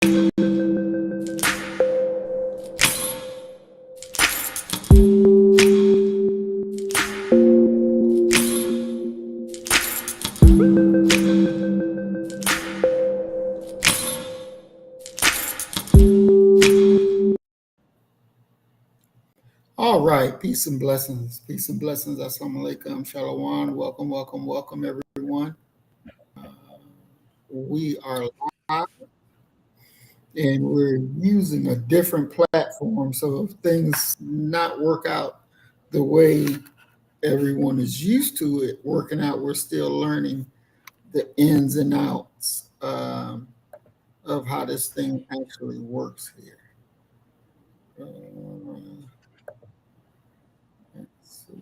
All right, peace and blessings. Peace and blessings. Assalamu alaikum. Shalom. Welcome, welcome, welcome, everyone. We are live and we're using a different platform. So if things not work out the way everyone is used to it working out, we're still learning the ins and outs of how this thing actually works here. Let's see.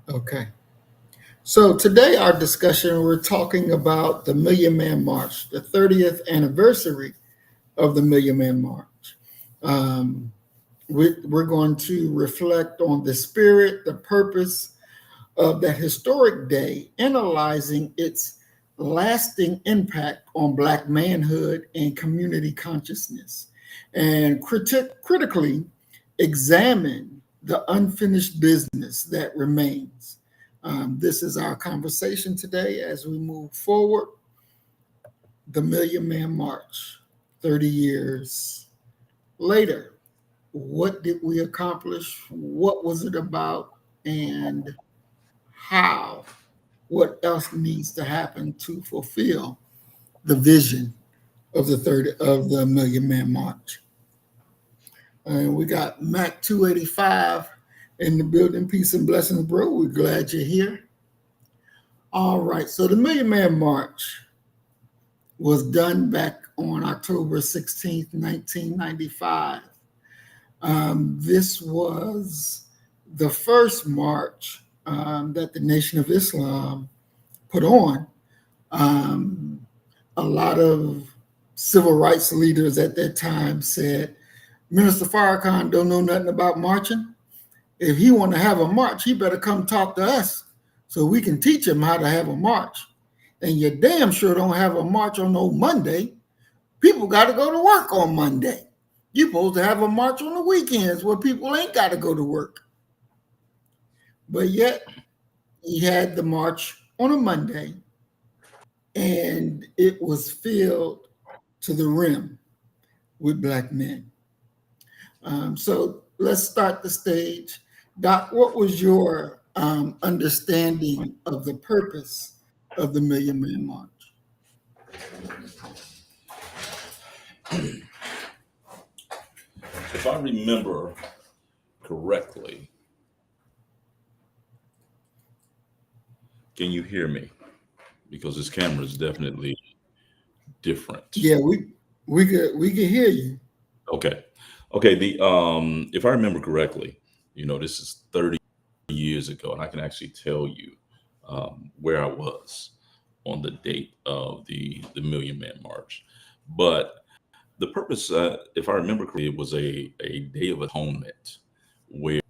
Okay. So today our discussion, we're talking about the Million Man March, the 30th anniversary of the Million Man March. We're going to reflect on the spirit, the purpose of that historic day, analyzing its lasting impact on Black manhood and community consciousness, and critically examine the unfinished business that remains. This is our conversation today as we move forward. The Million Man March, 30 years later. What did we accomplish? What was it about? And how? What else needs to happen to fulfill the vision of the Million Man March? And we got Mac 285 in the building. Peace and blessings, bro. We're glad you're here. All right. So the Million Man March was done back on October 16th, 1995. This was the first march that the Nation of Islam put on. A lot of civil rights leaders at that time said, Minister Farrakhan don't know nothing about marching. If he want to have a march, he better come talk to us so we can teach him how to have a march. And you damn sure don't have a march on no Monday. People got to go to work on Monday. You're supposed to have a march on the weekends where people ain't got to go to work. But yet, he had the march on a Monday, and it was filled to the rim with Black men. So let's start the stage. Doc, what was your understanding of the purpose of the Million Man March? If I remember correctly, can you hear me? Because this camera is definitely different. Yeah, we could hear you. Okay. The if I remember correctly, this is 30 years ago, and I can actually tell you where I was on the date of the Million Man March. But the purpose, if I remember correctly, it was a day of atonement where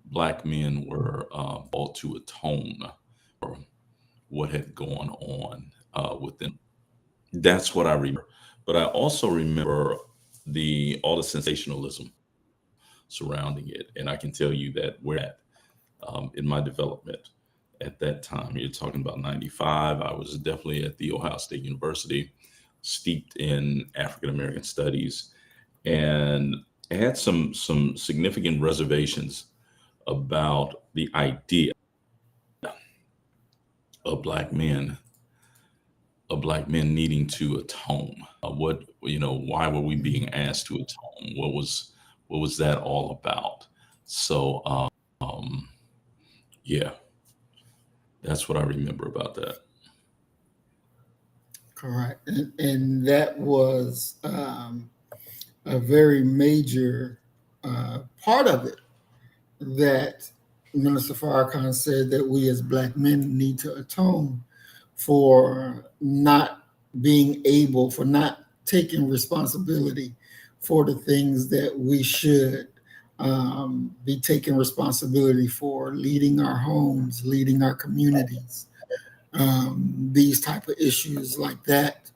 Black men were called to atone for what had gone on with them. That's what I remember. But I also remember all the sensationalism surrounding it, and I can tell you that where at in my development at that time, you're talking about 95. I was definitely at the Ohio State University, steeped in African American studies, and I had some significant reservations about the idea of black men needing to atone. Why were we being asked to atone? What was that all about? So, yeah, that's what I remember about that. Correct. And that was a very major part of it, that Minister Farrakhan said that we as Black men need to atone for not being able, for not taking responsibility for the things that we should be taking responsibility for, leading our homes, leading our communities, these type of issues like that.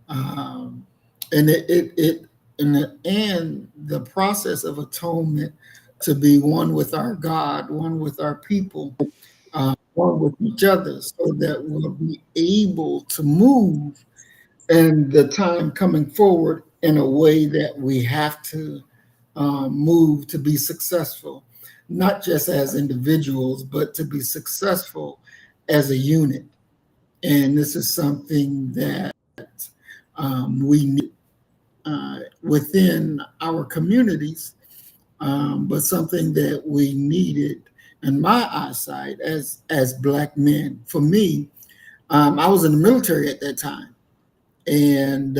Um, and it and the process of atonement to be one with our God, one with our people, one with each other, so that we'll be able to move and the time coming forward in a way that we have to move to be successful, not just as individuals, but to be successful as a unit. And this is something that we need within our communities, but something that we needed in my eyesight as Black men. For me, I was in the military at that time, and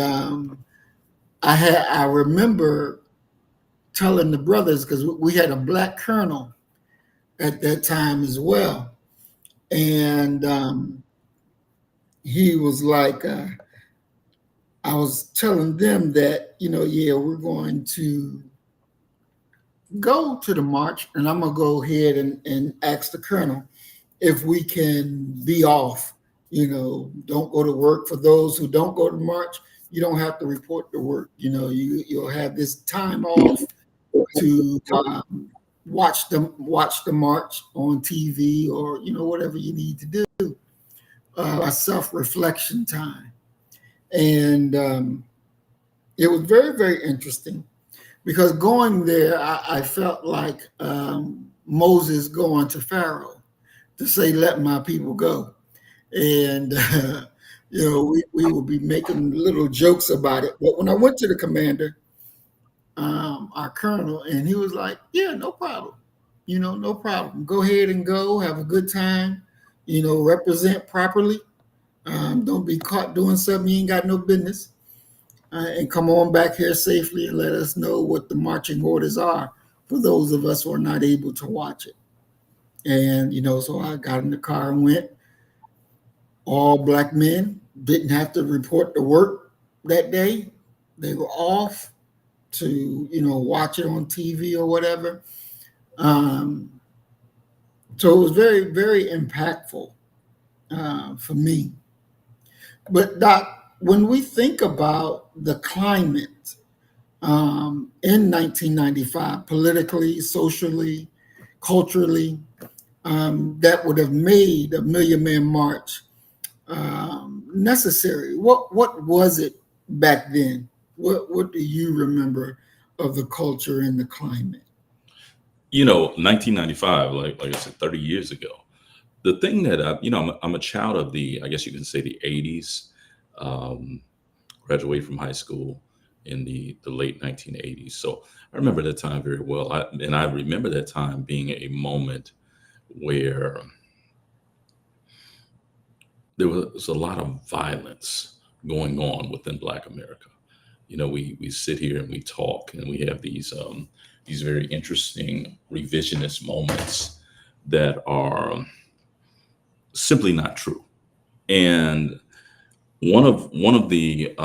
I remember telling the brothers, because we had a Black colonel at that time as well, and he was like, I was telling them that, yeah, we're going to go to the march, and I'm gonna go ahead and ask the colonel if we can be off. Don't go to work. For those who don't go to march, you don't have to report to work. You'll have this time off to watch the march on TV, or whatever you need to do. A self reflection time, and it was very, very interesting, because going there, I felt like Moses going to Pharaoh to say, "Let my people go." And we would be making little jokes about it. But when I went to the commander, our colonel, and he was like, "Yeah, no problem. No problem. Go ahead and go. Have a good time. Represent properly. Don't be caught doing something you ain't got no business. And come on back here safely and let us know what the marching orders are for those of us who are not able to watch it." And so I got in the car and went. All Black men didn't have to report to work that day. They were off to watch it on TV or whatever. Um, so it was very, very impactful for me. But Doc, when we think about the climate in 1995, politically, socially, culturally, that would have made a Million Man March necessary. What was it back then? What do you remember of the culture and the climate? 1995, like I said, 30 years ago. The thing that I'm a child of the, I guess you can say, the 80s. Um, Graduated from high school in the late 1980s. So I remember that time very well. And I remember that time being a moment where there was a lot of violence going on within Black America. We sit here and we talk, and we have these very interesting revisionist moments that are simply not true. And one of the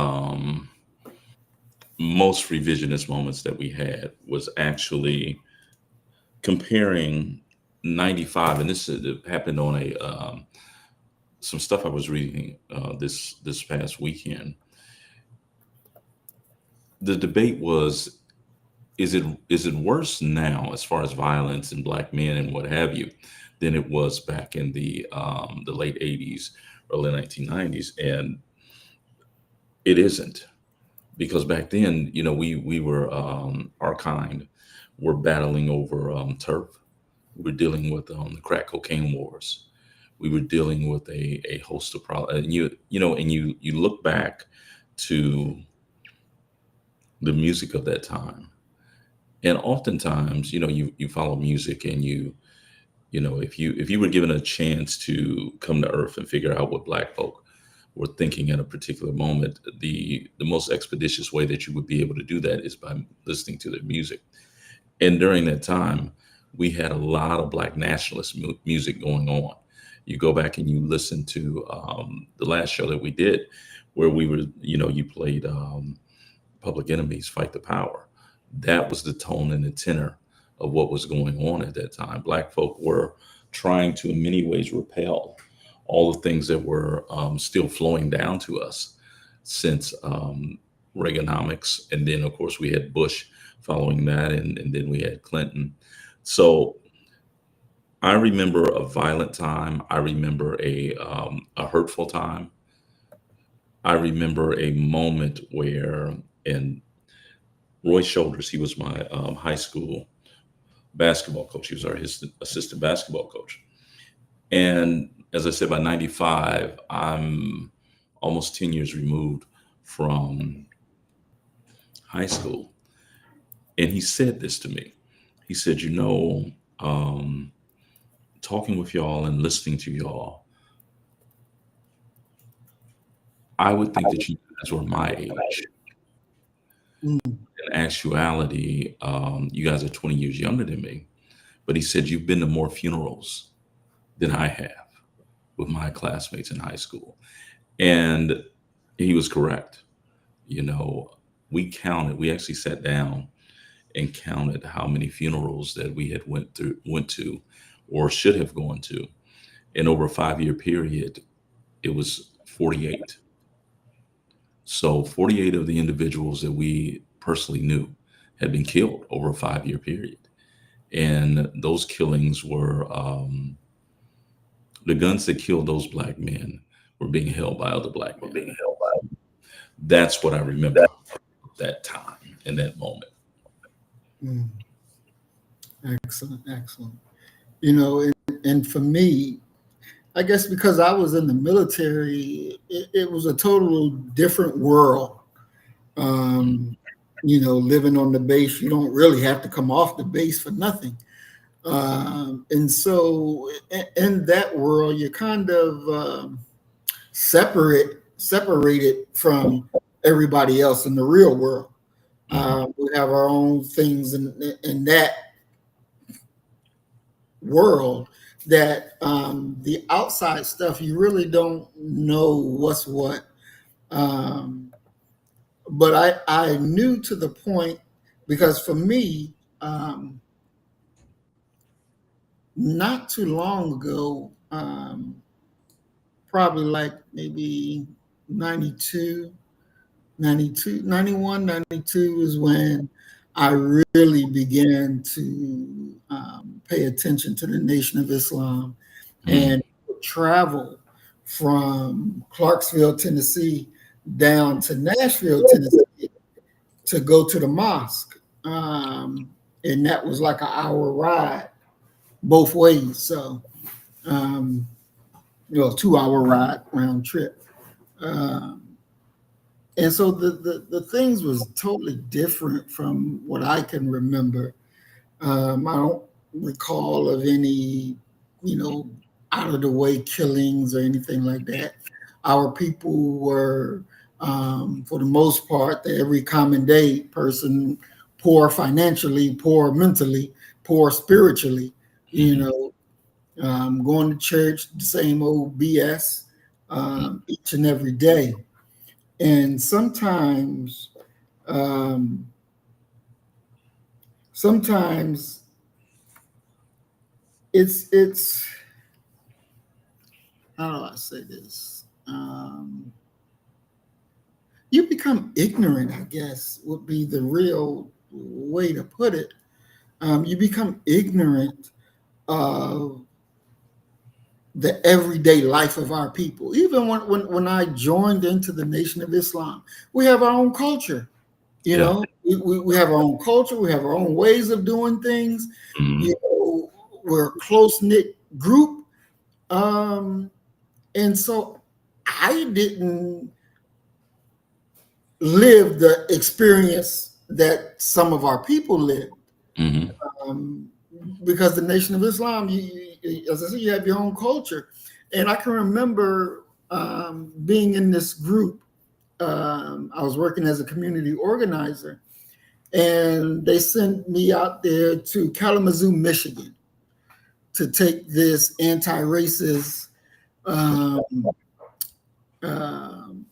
most revisionist moments that we had was actually comparing 95, and it happened on a some stuff I was reading this past weekend. The debate was, is it worse now as far as violence and Black men and what have you than it was back in the late 80s, early 1990s? And it isn't, because back then, we were, our kind were battling over turf. We were dealing with the crack cocaine wars. We were dealing with a host of problems. And you look back to the music of that time, and oftentimes, you follow music, and if you were given a chance to come to Earth and figure out what Black folk were thinking at a particular moment, the most expeditious way that you would be able to do that is by listening to their music. And during that time, we had a lot of Black nationalist music going on. You go back and you listen to the last show that we did, where we were, you played Public Enemy's "Fight the Power." That was the tone and the tenor of what was going on at that time. Black folk were trying to, in many ways, repel all the things that were still flowing down to us since Reaganomics. And then, of course, we had Bush following that, and then we had Clinton. So I remember a violent time. I remember a hurtful time. I remember a moment where, and Roy Shoulders, he was my high school basketball coach. He was our his assistant basketball coach. And as I said, by 95, I'm almost 10 years removed from high school. And he said this to me. He said, um, talking with y'all and listening to y'all, I would think that you guys were my age. Mm. In actuality, you guys are 20 years younger than me. But he said, you've been to more funerals than I have with my classmates in high school. And he was correct. You know, we actually sat down and counted how many funerals that we had went to or should have gone to. And over a 5 year period, it was 48. So 48 of the individuals that we personally knew had been killed over a 5 year period. And those killings were the guns that killed those black men were being held by other black men. That's what I remember that time in that moment. Mm. Excellent, excellent. You know, and for me, I guess because I was in the military, it was a total different world. Um, you know, living on the base, you don't really have to come off the base for nothing. And so in that world, you're kind of separated from everybody else in the real world. Mhm. We have our own things in that world that the outside stuff you really don't know what's what. Um, but I knew to the point because for me, not too long ago, probably like maybe 92, 92, 91, 92 is when I really began to pay attention to the Nation of Islam Mhm. and travel from Clarksville, Tennessee, down to Nashville, Tennessee to go to the mosque. And that was like an hour ride both ways. So, um, 2 hour ride round trip. Um, and so the things was totally different from what I can remember. I don't recall of any, you know, out of the way killings or anything like that. Our people were, for the most part, the every common day person, poor financially, poor mentally, poor spiritually. You Mhm. know, going to church, the same old BS, each and every day. And um, sometimes it's how do I say this? You become ignorant, I guess, would be the real way to put it. You become ignorant of the everyday life of our people. Even when I joined into the Nation of Islam, we have our own culture. You Yeah. know, we have our own culture. We have our own ways of doing things. You Mhm. know, we're a close knit group. Um, and so I didn't live the experience that some of our people lived. Mhm. Um, because the Nation of Islam, as I said, you have your own culture. And I can remember being in this group. I was working as a community organizer, and they sent me out there to Kalamazoo, Michigan, to take this anti-racist um, um,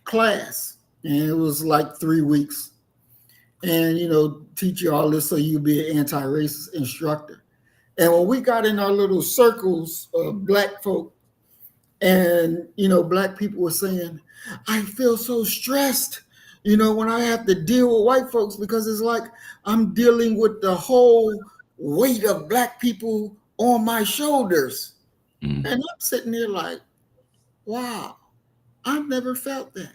class, and it was like 3 weeks. and teach you all this so you'll be an anti-racist instructor. And when we got in our little circles of black folk, and black people were saying, I feel so stressed, when I have to deal with white folks, because it's like I'm dealing with the whole weight of black people on my shoulders. Mm, And I'm sitting there like, wow, I've never felt that.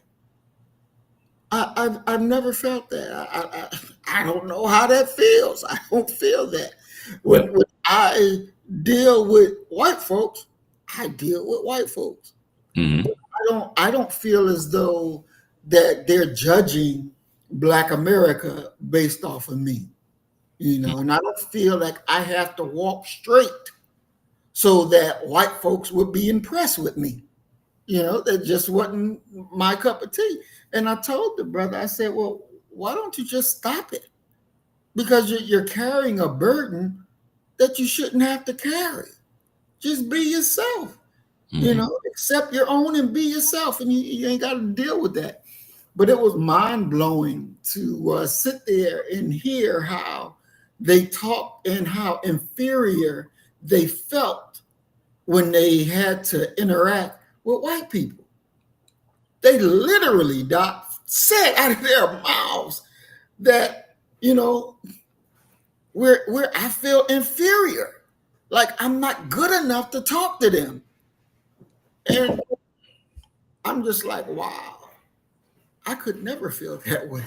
I've never felt that. I don't know how that feels. I don't feel that. yeah. When I deal with white folks, I deal with white folks. Hmm. I don't feel as though that they're judging Black America based off of me, and I don't feel like I have to walk straight so that white folks would be impressed with me. That just wasn't my cup of tea. And I told the brother, I said, well, why don't you just stop it? Because you're carrying a burden that you shouldn't have to carry. Just be yourself, Hmm. accept your own and be yourself, and you ain't got to deal with that. But it was mind blowing to sit there and hear how they talked and how inferior they felt when they had to interact with white people. They literally, Doc, said out of their mouths that, you know, we're I feel inferior. Like I'm not good enough to talk to them. And I'm just like, wow, I could never feel that way.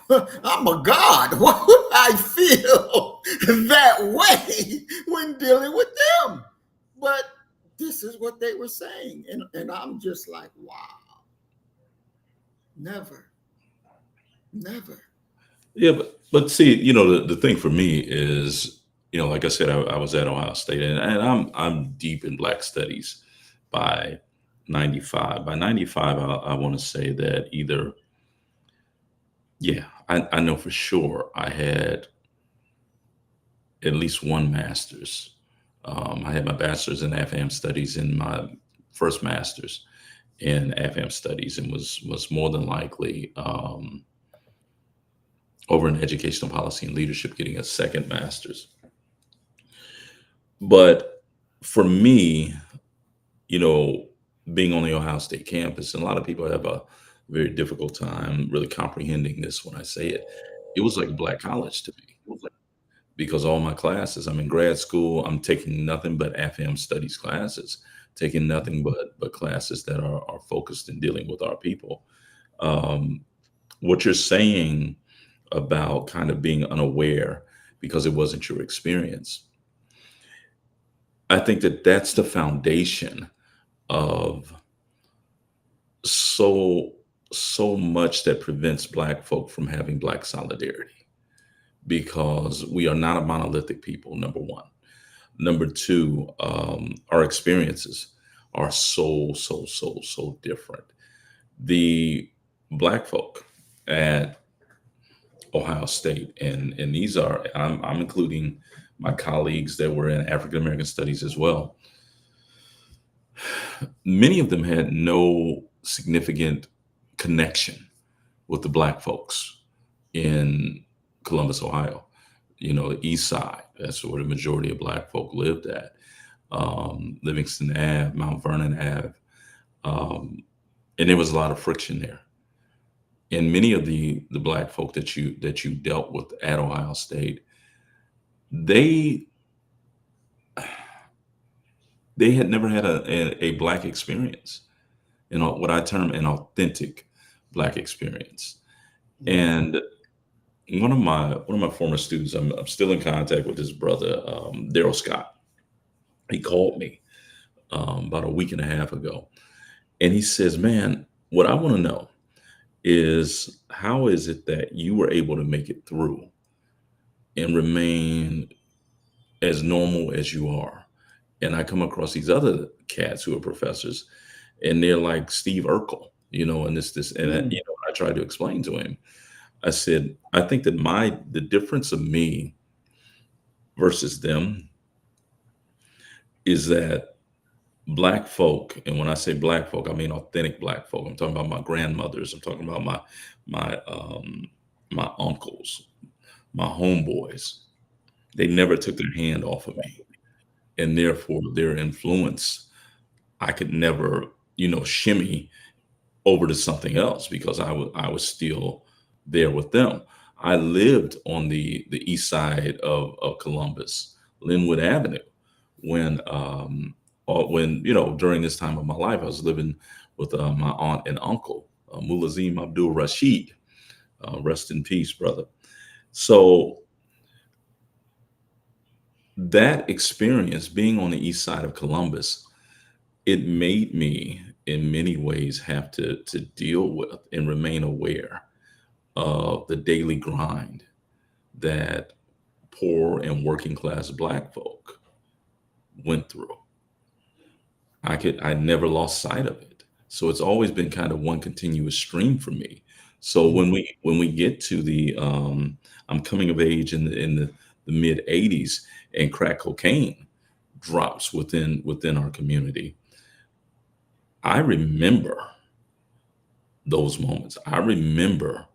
I'm a god. Why would I feel that way when dealing with them? But this is what they were saying. And I'm just like, wow, never, never. Yeah, but see, the thing for me is, like I said, I was at Ohio State, and I'm deep in Black studies by 95. By 95, I want to say that either, yeah, I know for sure I had at least one master's. I had my bachelor's in AFAM studies and my first master's in AFAM studies, and was more than likely over in educational policy and leadership, getting a second master's. But for me, you know, being on the Ohio State campus, and a lot of people have a very difficult time really comprehending this when I say it. It was like a black college to me because all my classes, I'm in grad school, I'm taking nothing but AFM studies classes, taking nothing but classes that are focused in dealing with our people. Um, what you're saying about kind of being unaware because it wasn't your experience, I think that that's the foundation of so so much that prevents black folk from having black solidarity, because we are not a monolithic people, number one. Number two, our experiences are so different. The black folk at Ohio State, and these are, I'm including my colleagues that were in African American studies as well. Many of them had no significant connection with the black folks in Columbus, Ohio. The East Side. That's where the majority of black folk lived at. Livingston Ave, Mount Vernon Ave, and there was a lot of friction there. And many of the black folk that you dealt with at Ohio State, they they had never had a black experience, what I term an authentic black experience. And one of my former students, I'm still in contact with his brother, Daryl Scott. He called me about a week and a half ago, and he says, "Man, what I want to know is how is it that you were able to make it through and remain as normal as you are?" And I come across these other cats who are professors, and they're like Steve Urkel, and this, and Mm. I tried to explain to him. I said, I think that the difference of me versus them is that black folk, and when I say black folk, I mean authentic black folk. I'm talking about my grandmothers. I'm talking about my my uncles, my homeboys, they never took their hand off of me. And therefore, their influence, I could never, shimmy over to something else because I was still there with them. I lived on the east side of Columbus, Linwood Avenue, when during this time of my life, I was living with my aunt and uncle, Mulazim Abdul Rashid. Rest in peace, brother. So that experience being on the east side of Columbus, it made me in many ways have to deal with and remain aware of the daily grind that poor and working class black folk went through. I never lost sight of it. So it's always been kind of one continuous stream for me. So Mm, when we get to I'm coming of age in the mid 80s, and crack cocaine drops within our community, I remember those moments. I remember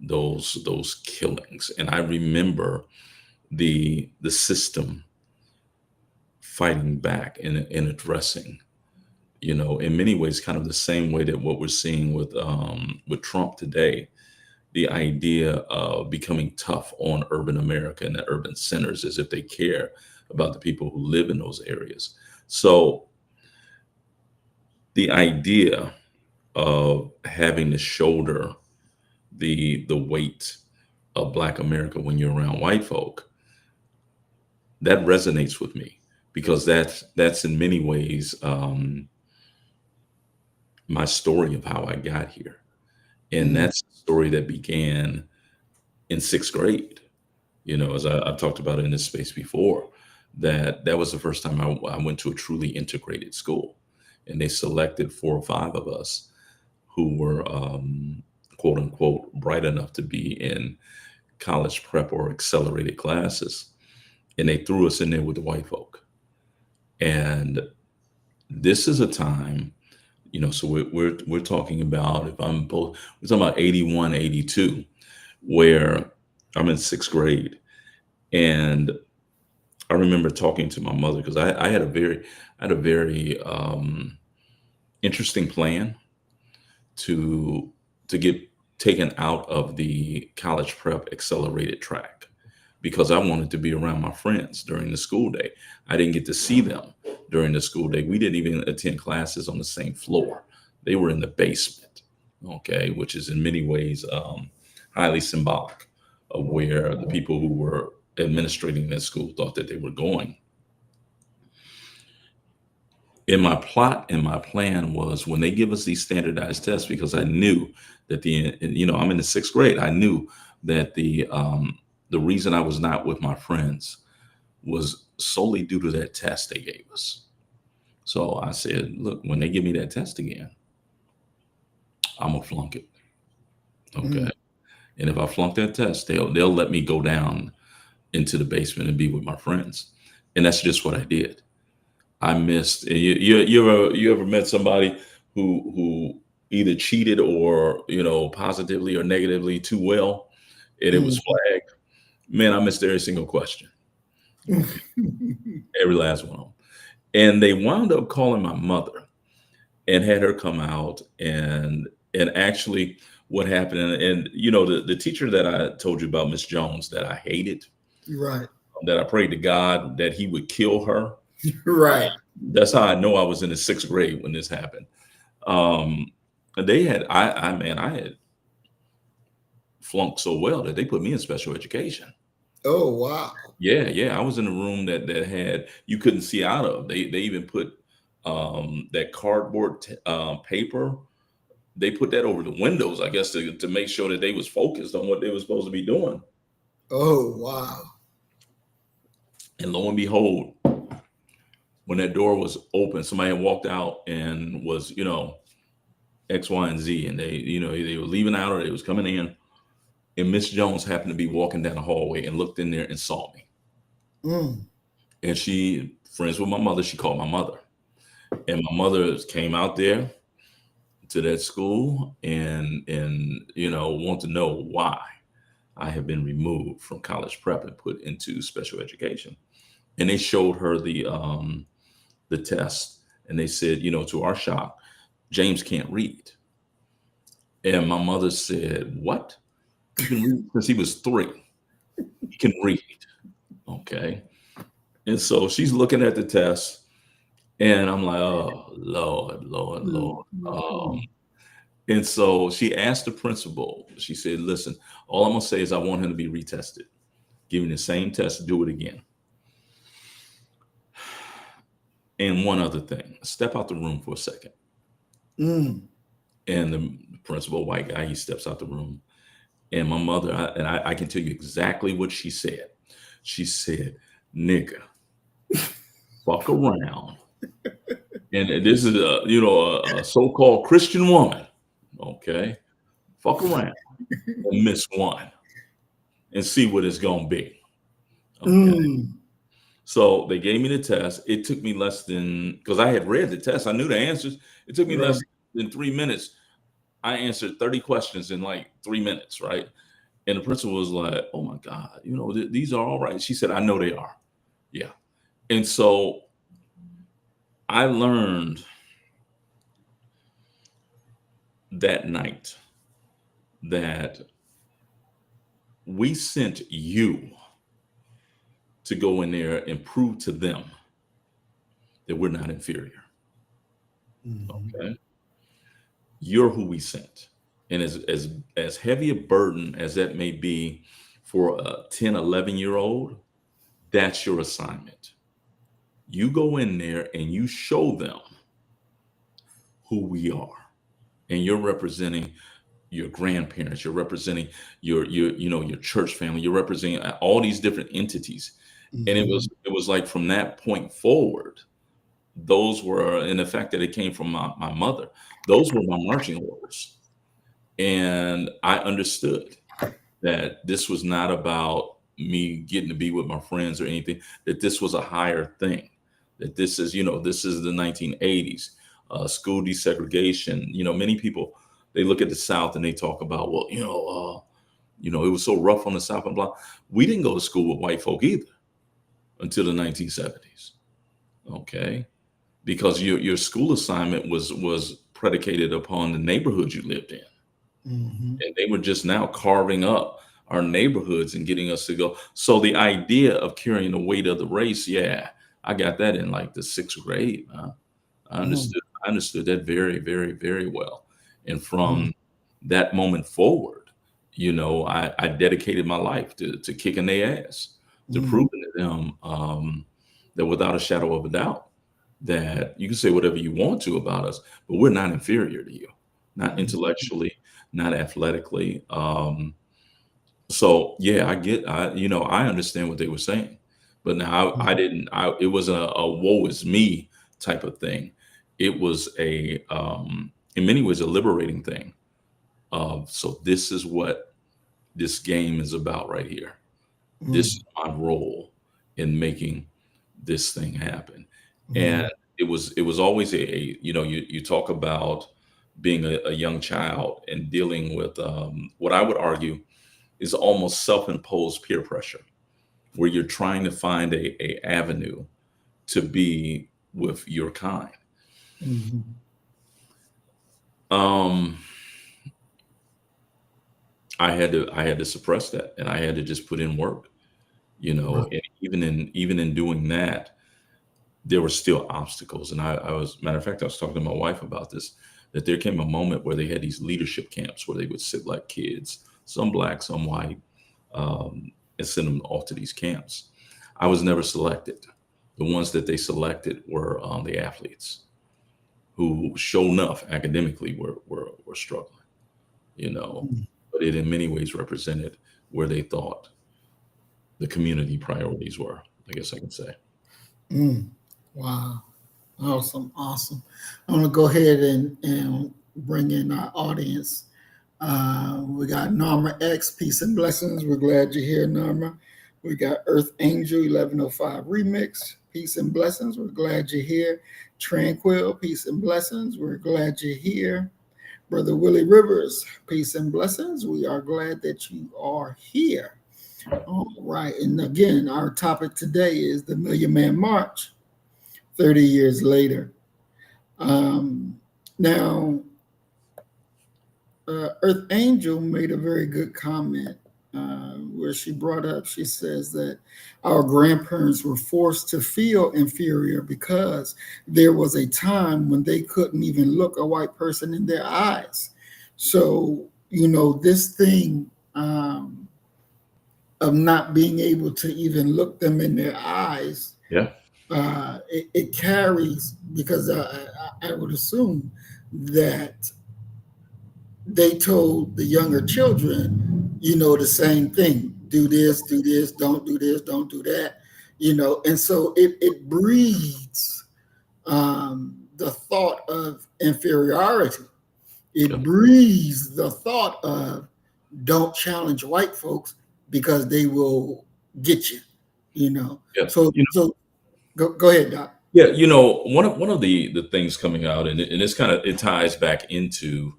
those killings, and I remember the system fighting back and addressing, in many ways, kind of the same way that what we're seeing with Trump today, the idea of becoming tough on urban America and the urban centers as if they care about the people who live in those areas. So the idea of having to shoulder the weight of Black America when you're around white folk, that resonates with me because that's in many ways my story of how I got here, and mm, that's the story that began in sixth grade. As I've talked about in this space before, that was the first time I went to a truly integrated school, and they selected four or five of us who were quote unquote bright enough to be in college prep or accelerated classes, and they threw us in there with the white folk. And this is a time, so we're talking about, if I'm both, we're talking about 81, 82, where I'm in sixth grade. And I remember talking to my mother because I had a very interesting plan to get taken out of the college prep accelerated track because I wanted to be around my friends during the school day. I didn't get to see them during the school day. We didn't even attend classes on the same floor. They were in the basement, okay, which is in many ways highly symbolic of where the people who were administrating that school thought that they were going. In my plot and my plan was when they give us these standardized tests, because I knew that I'm in the sixth grade. I knew that the reason I was not with my friends was solely due to that test they gave us. So I said, look, when they give me that test again, I'm gonna flunk it. mm, Okay. And if I flunk that test, they'll let me go down into the basement and be with my friends. And that's just what I did. I missed. You ever met somebody who either cheated or positively or negatively too well, and it was mm. flagged? Man, I missed every single question. Okay, every last one of them. And they wound up calling my mother and had her come out and actually what happened, and the teacher that I told you about, Miss Jones, that I hated, Right, that I prayed to God that he would kill her. right. That's how I know I was in the sixth grade when this happened. Um, they had I had flunked so well that they put me in special education. Oh, wow. Yeah, yeah, I was in a room that had you couldn't see out of. They even put that cardboard paper. They put that over the windows, I guess, to make sure that they was focused on what they were supposed to be doing. Oh, wow. And lo and behold, when that door was open, somebody had walked out and was, X, Y, and Z, and they were leaving out or they was coming in, and Miss Jones happened to be walking down the hallway and looked in there and saw me. Mm, And she friends with my mother. She called my mother, and my mother came out there to that school and want to know why. I have been removed from college prep and put into special education. And they showed her the test, and they said, to our shock, James can't read. And my mother said, "What? He can read since he was 3. He can read." Okay. And so she's looking at the test, and I'm like, "Oh, Lord, Lord, Lord." Mm-hmm. And so she asked the principal, she said, "Listen, all I'm going to say is I want him to be retested. Give him the same test, do it again. And one other thing, step out the room for a second." Mm. And the principal, white guy, he steps out the room. And my mother, I can tell you exactly what she said. She said, "Nigga, fuck around." And this is a so-called Christian woman. Okay. Fuck around and miss one and see what it's gonna be. Okay. Mm. So they gave me the test. It took me less than, because I had read the test, I knew the answers. It took me Right. less than 3 minutes. I answered 30 questions in like 3 minutes, right? And the principal was like, "Oh my God, these are all right." She said, "I know they are." Yeah. And so I learned that night that we sent you to go in there and prove to them that we're not inferior. Mm-hmm. Okay. You're who we sent. And as heavy a burden as that may be for a 10, 11-year old, that's your assignment. You go in there and you show them who we are. And you're representing your grandparents, you're representing your church family, you're representing all these different entities. And it Mm-hmm. was it was like from that point forward, those were, and the fact that it came from my mother, those were my marching orders. And I understood that this was not about me getting to be with my friends or anything, that this was a higher thing, that this is the 1980s, school desegregation. Many people, they look at the South and they talk about, well, it was so rough on the South and blah. We didn't go to school with white folk either until the 1970s. Okay. Because your school assignment was predicated upon the neighborhood you lived in. Mm-hmm. And they were just now carving up our neighborhoods and getting us to go. So the idea of carrying the weight of the race, yeah, I got that in like the 6th grade. I Mm. understood that very, very, very well. And Mm. from that moment forward, I dedicated my life to kicking their ass, to Mm. proving to them that without a shadow of a doubt, that you can say whatever you want to about us, but we're not inferior to you, not Mm. intellectually, not athletically. So yeah, I understand what they were saying, but now I didn't. It was a woe is me type of thing. It was in many ways, a liberating thing. So this is what this game is about right here. This Mm. is my role in making this thing happen. And Mm. it was always you talk about being a young child and dealing with what I would argue is almost self-imposed peer pressure, where you're trying to find a avenue to be with your kind. Mhm. Um, I had to suppress that, and I had to just put in work, Right. and even in doing that, there were still obstacles. And matter of fact, I was talking to my wife about this, that there came a moment where they had these leadership camps where they would sit like kids, some black, some white, and send them off to these camps. I was never selected. The ones that they selected were the athletes who, show enough academically, were struggling, you know, Mm. but it in many ways represented where they thought the community priorities were, I guess I can say. Mm. Wow. Awesome. Awesome. I'm going to go ahead and bring in our audience. We got Norma X, Peace and Blessings. We're glad you're here, Norma. We got Earth Angel 1105 Remix, Peace and Blessings. We're glad you're here. Tranquil, Peace and Blessings. We're glad you're here. Brother Willie Rivers, peace and blessings. We are glad that you are here. All right. And again, our topic today is the Million Man March, 30 years later. Um, now, Earth Angel made a very good comment where she brought up, she says that our grandparents were forced to feel inferior because there was a time when they couldn't even look a white person in their eyes. So, this thing of not being able to even look them in their eyes, Yeah. it carries because I would assume that they told the younger children, the same thing: do this, don't do this, don't do that, and so it breeds the thought of inferiority. Yeah. It breeds the thought of don't challenge white folks because they will get you, you know. Yeah. So go ahead, Doc. Yeah, one of the things coming out, and it's kind of, it ties back into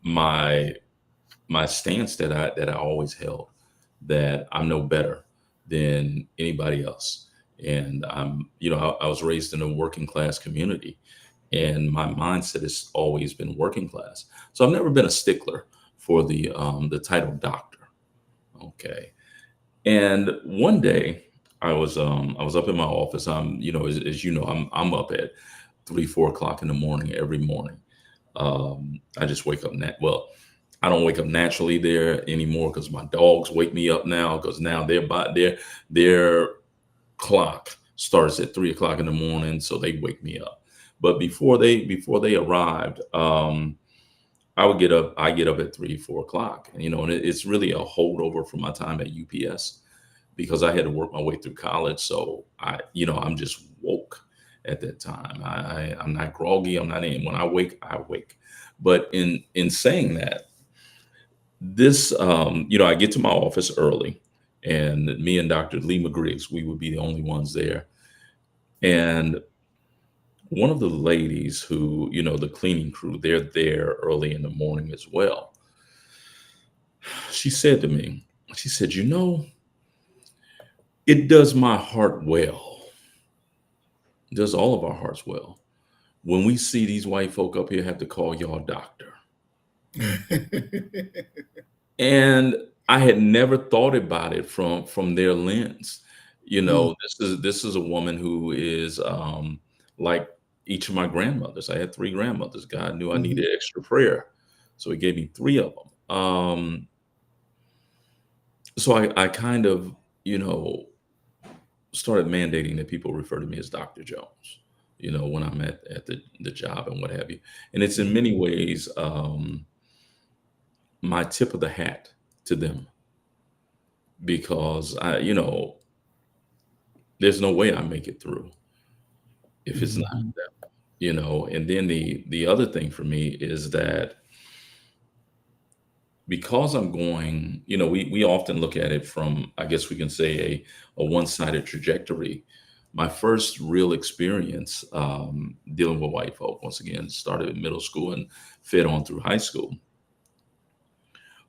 my my stance that I always held, that I'm no better than anybody else. And I was raised in a working class community, and my mindset has always been working class. So I've never been a stickler for the title doctor. Okay. And one day I was up in my office. As you know, I'm up at 3, 4 o'clock in the morning every morning. I just wake up well, I don't wake up naturally there anymore because my dogs wake me up now, because now their clock starts at 3 o'clock in the morning, so they wake me up. But before they arrived, I get up at 3, 4 o'clock, and it's really a holdover from my time at UPS, because I had to work my way through college. So I'm just woke at that time. I'm not groggy. I'm not in. When I wake, I wake. But in saying that, I get to my office early, and me and Dr. Lee McGriggs, we would be the only ones there. And one of the ladies who, the cleaning crew, they're there early in the morning as well. She said to me, she said, it does my heart well, it does all of our hearts well, when we see these white folk up here have to call y'all doctor. And I had never thought about it from their lens. Mm, This is a woman who is like each of my grandmothers. I had three grandmothers. God knew I mhm, needed extra prayer, so He gave me three of them. So I kind of, you know, started mandating that people refer to me as Dr. Jones, when I'm at the job and what have you. And it's in many ways my tip of the hat to them, because there's no way I make it through if it's not mhm, them. And then the other thing for me is that, because I'm going, we often look at it from, I guess we can say, a one-sided trajectory. My first real experience dealing with white folk, once again, started in middle school and fed on through high school,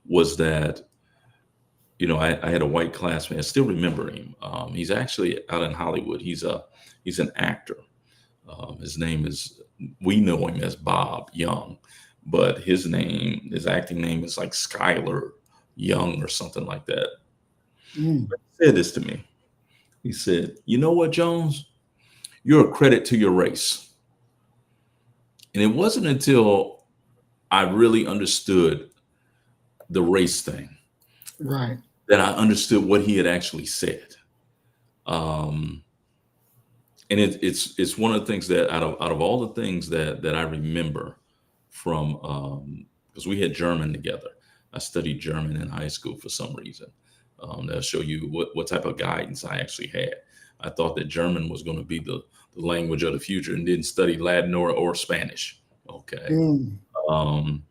was that, I had a white classmate. I still remember him. He's actually out in Hollywood. He's an actor. His name is, we know him as Bob Young, but his acting name is like Skylar Young or something like that. mm. He said this to me. He said, "You know what, Jones? You're a credit to your race." And it wasn't until I really understood the race thing Right. that I understood what he had actually said. Um, and it's one of the things that, out of all the things that I remember from, because we had German together. I studied German in high school for some reason. That'll show you what type of guidance I actually had. I thought that German was going to be the language of the future, and didn't study Latin or Spanish. Okay. Mm, Um,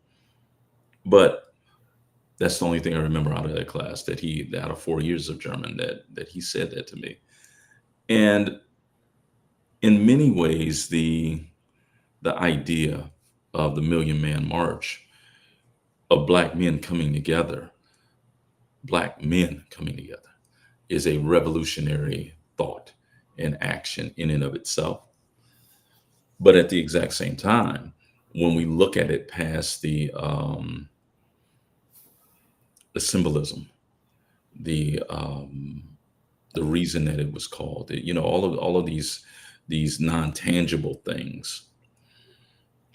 but that's the only thing I remember out of that class, out of 4 years of German, that he said that to me. And in many ways, the idea of the Million Man March, of black men coming together, is a revolutionary thought and action in and of itself. But at the exact same time, when we look at it past the symbolism, the the reason that it was called, all of these non-tangible things,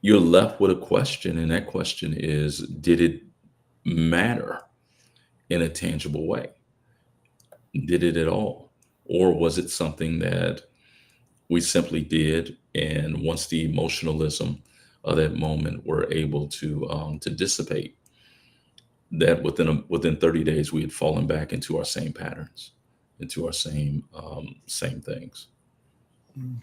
you're left with a question, and that question is, did it matter in a tangible way? Did it at all? Or was it something that we simply did, and once the emotionalism of that moment were able to dissipate, that within 30 days we had fallen back into our same patterns, into our same things. Mm.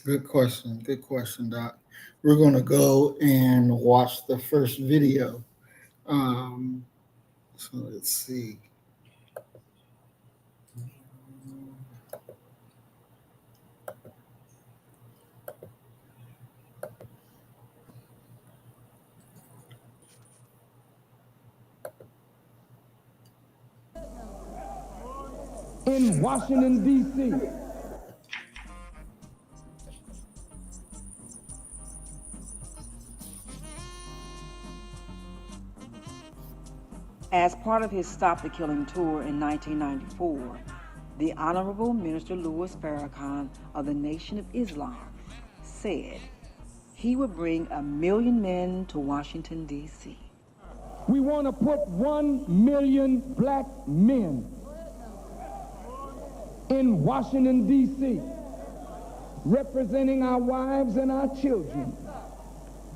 Good question. Good question, Doc. We're going to go and watch the first video. Um, so let's see. In Washington, D.C. As part of his Stop the Killing tour in 1994, the Honorable Minister Louis Farrakhan of the Nation of Islam said he would bring 1 million men to Washington, D.C. We want to put 1 million black men in Washington, D.C., representing our wives and our children,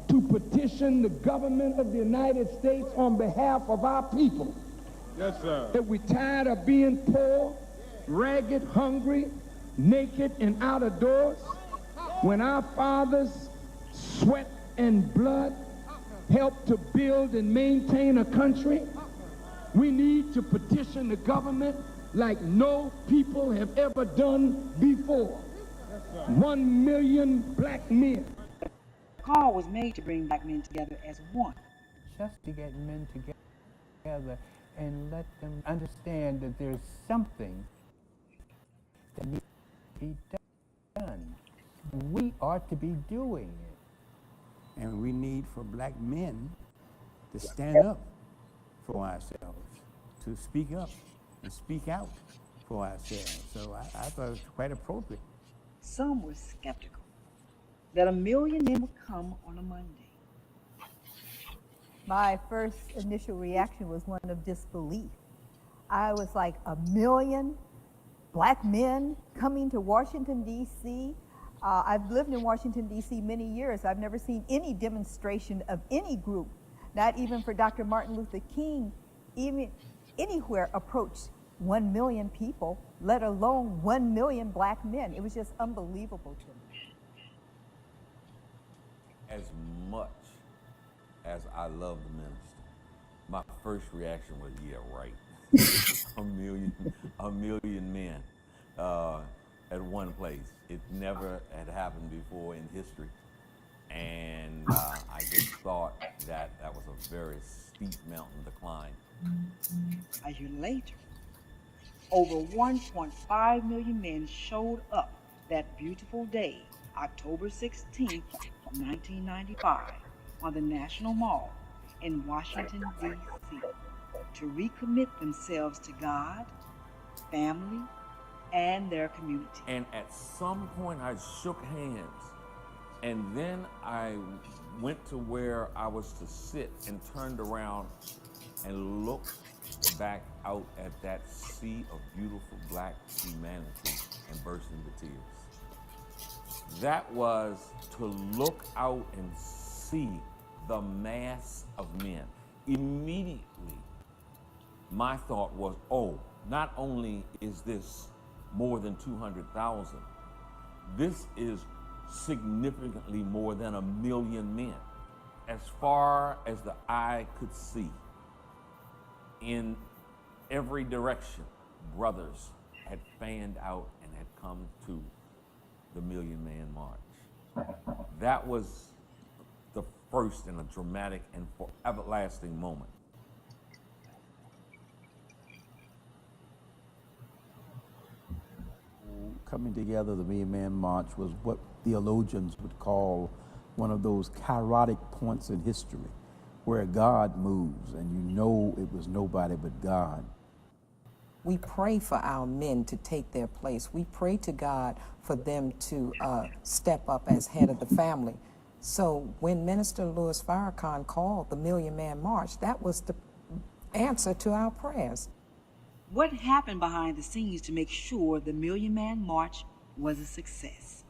to petition the government of the United States on behalf of our people. Yes, sir. That we're tired of being poor, ragged, hungry, naked, and out of doors, when our fathers' sweat and blood helped to build and maintain a country. We need to petition the government like no people have ever done before. 1 million black men. The call was made to bring black men together as one. Just to get men together and let them understand that there's something that needs to be done. We ought to be doing it. And we need for black men to stand up for ourselves, to speak up and speak out for ourselves. So I thought it was quite appropriate. Some were skeptical that 1 million men would come on a Monday. My first initial reaction was one of disbelief. I was like, 1 million black men coming to Washington, D.C.? I've lived in Washington, D.C. many years. I've never seen any demonstration of any group, not even for Dr. Martin Luther King, even anywhere approached 1 million people, let alone 1 million black men. It was just unbelievable to me. As much as I love the minister, my first reaction was, yeah, right. a million men at one place. It never had happened before in history. And I just thought that was a very steep mountain to climb. A year later, over 1.5 million men showed up that beautiful day, October 16th, 1995, on the National Mall in Washington, D.C., to recommit themselves to God, family, and their community. And at some point I shook hands, and then I went to where I was to sit and turned around and looked back out at that sea of beautiful black humanity and burst into tears. That was to look out and see the mass of men. Immediately, my thought was, oh, not only is this more than 200,000, this is significantly more than 1 million men. As far as the eye could see, in every direction, brothers had fanned out and had come to the 1 Million Man March. That was the first in a dramatic and for everlasting moment. Coming together, the Million Man March was what theologians would call one of those kairotic points in history where God moves and you know it was nobody but God. We pray for our men to take their place. We pray to God for them to step up as head of the family. So when Minister Louis Farrakhan called the Million Man March, that was the answer to our prayers. What happened behind the scenes to make sure the Million Man March was a success?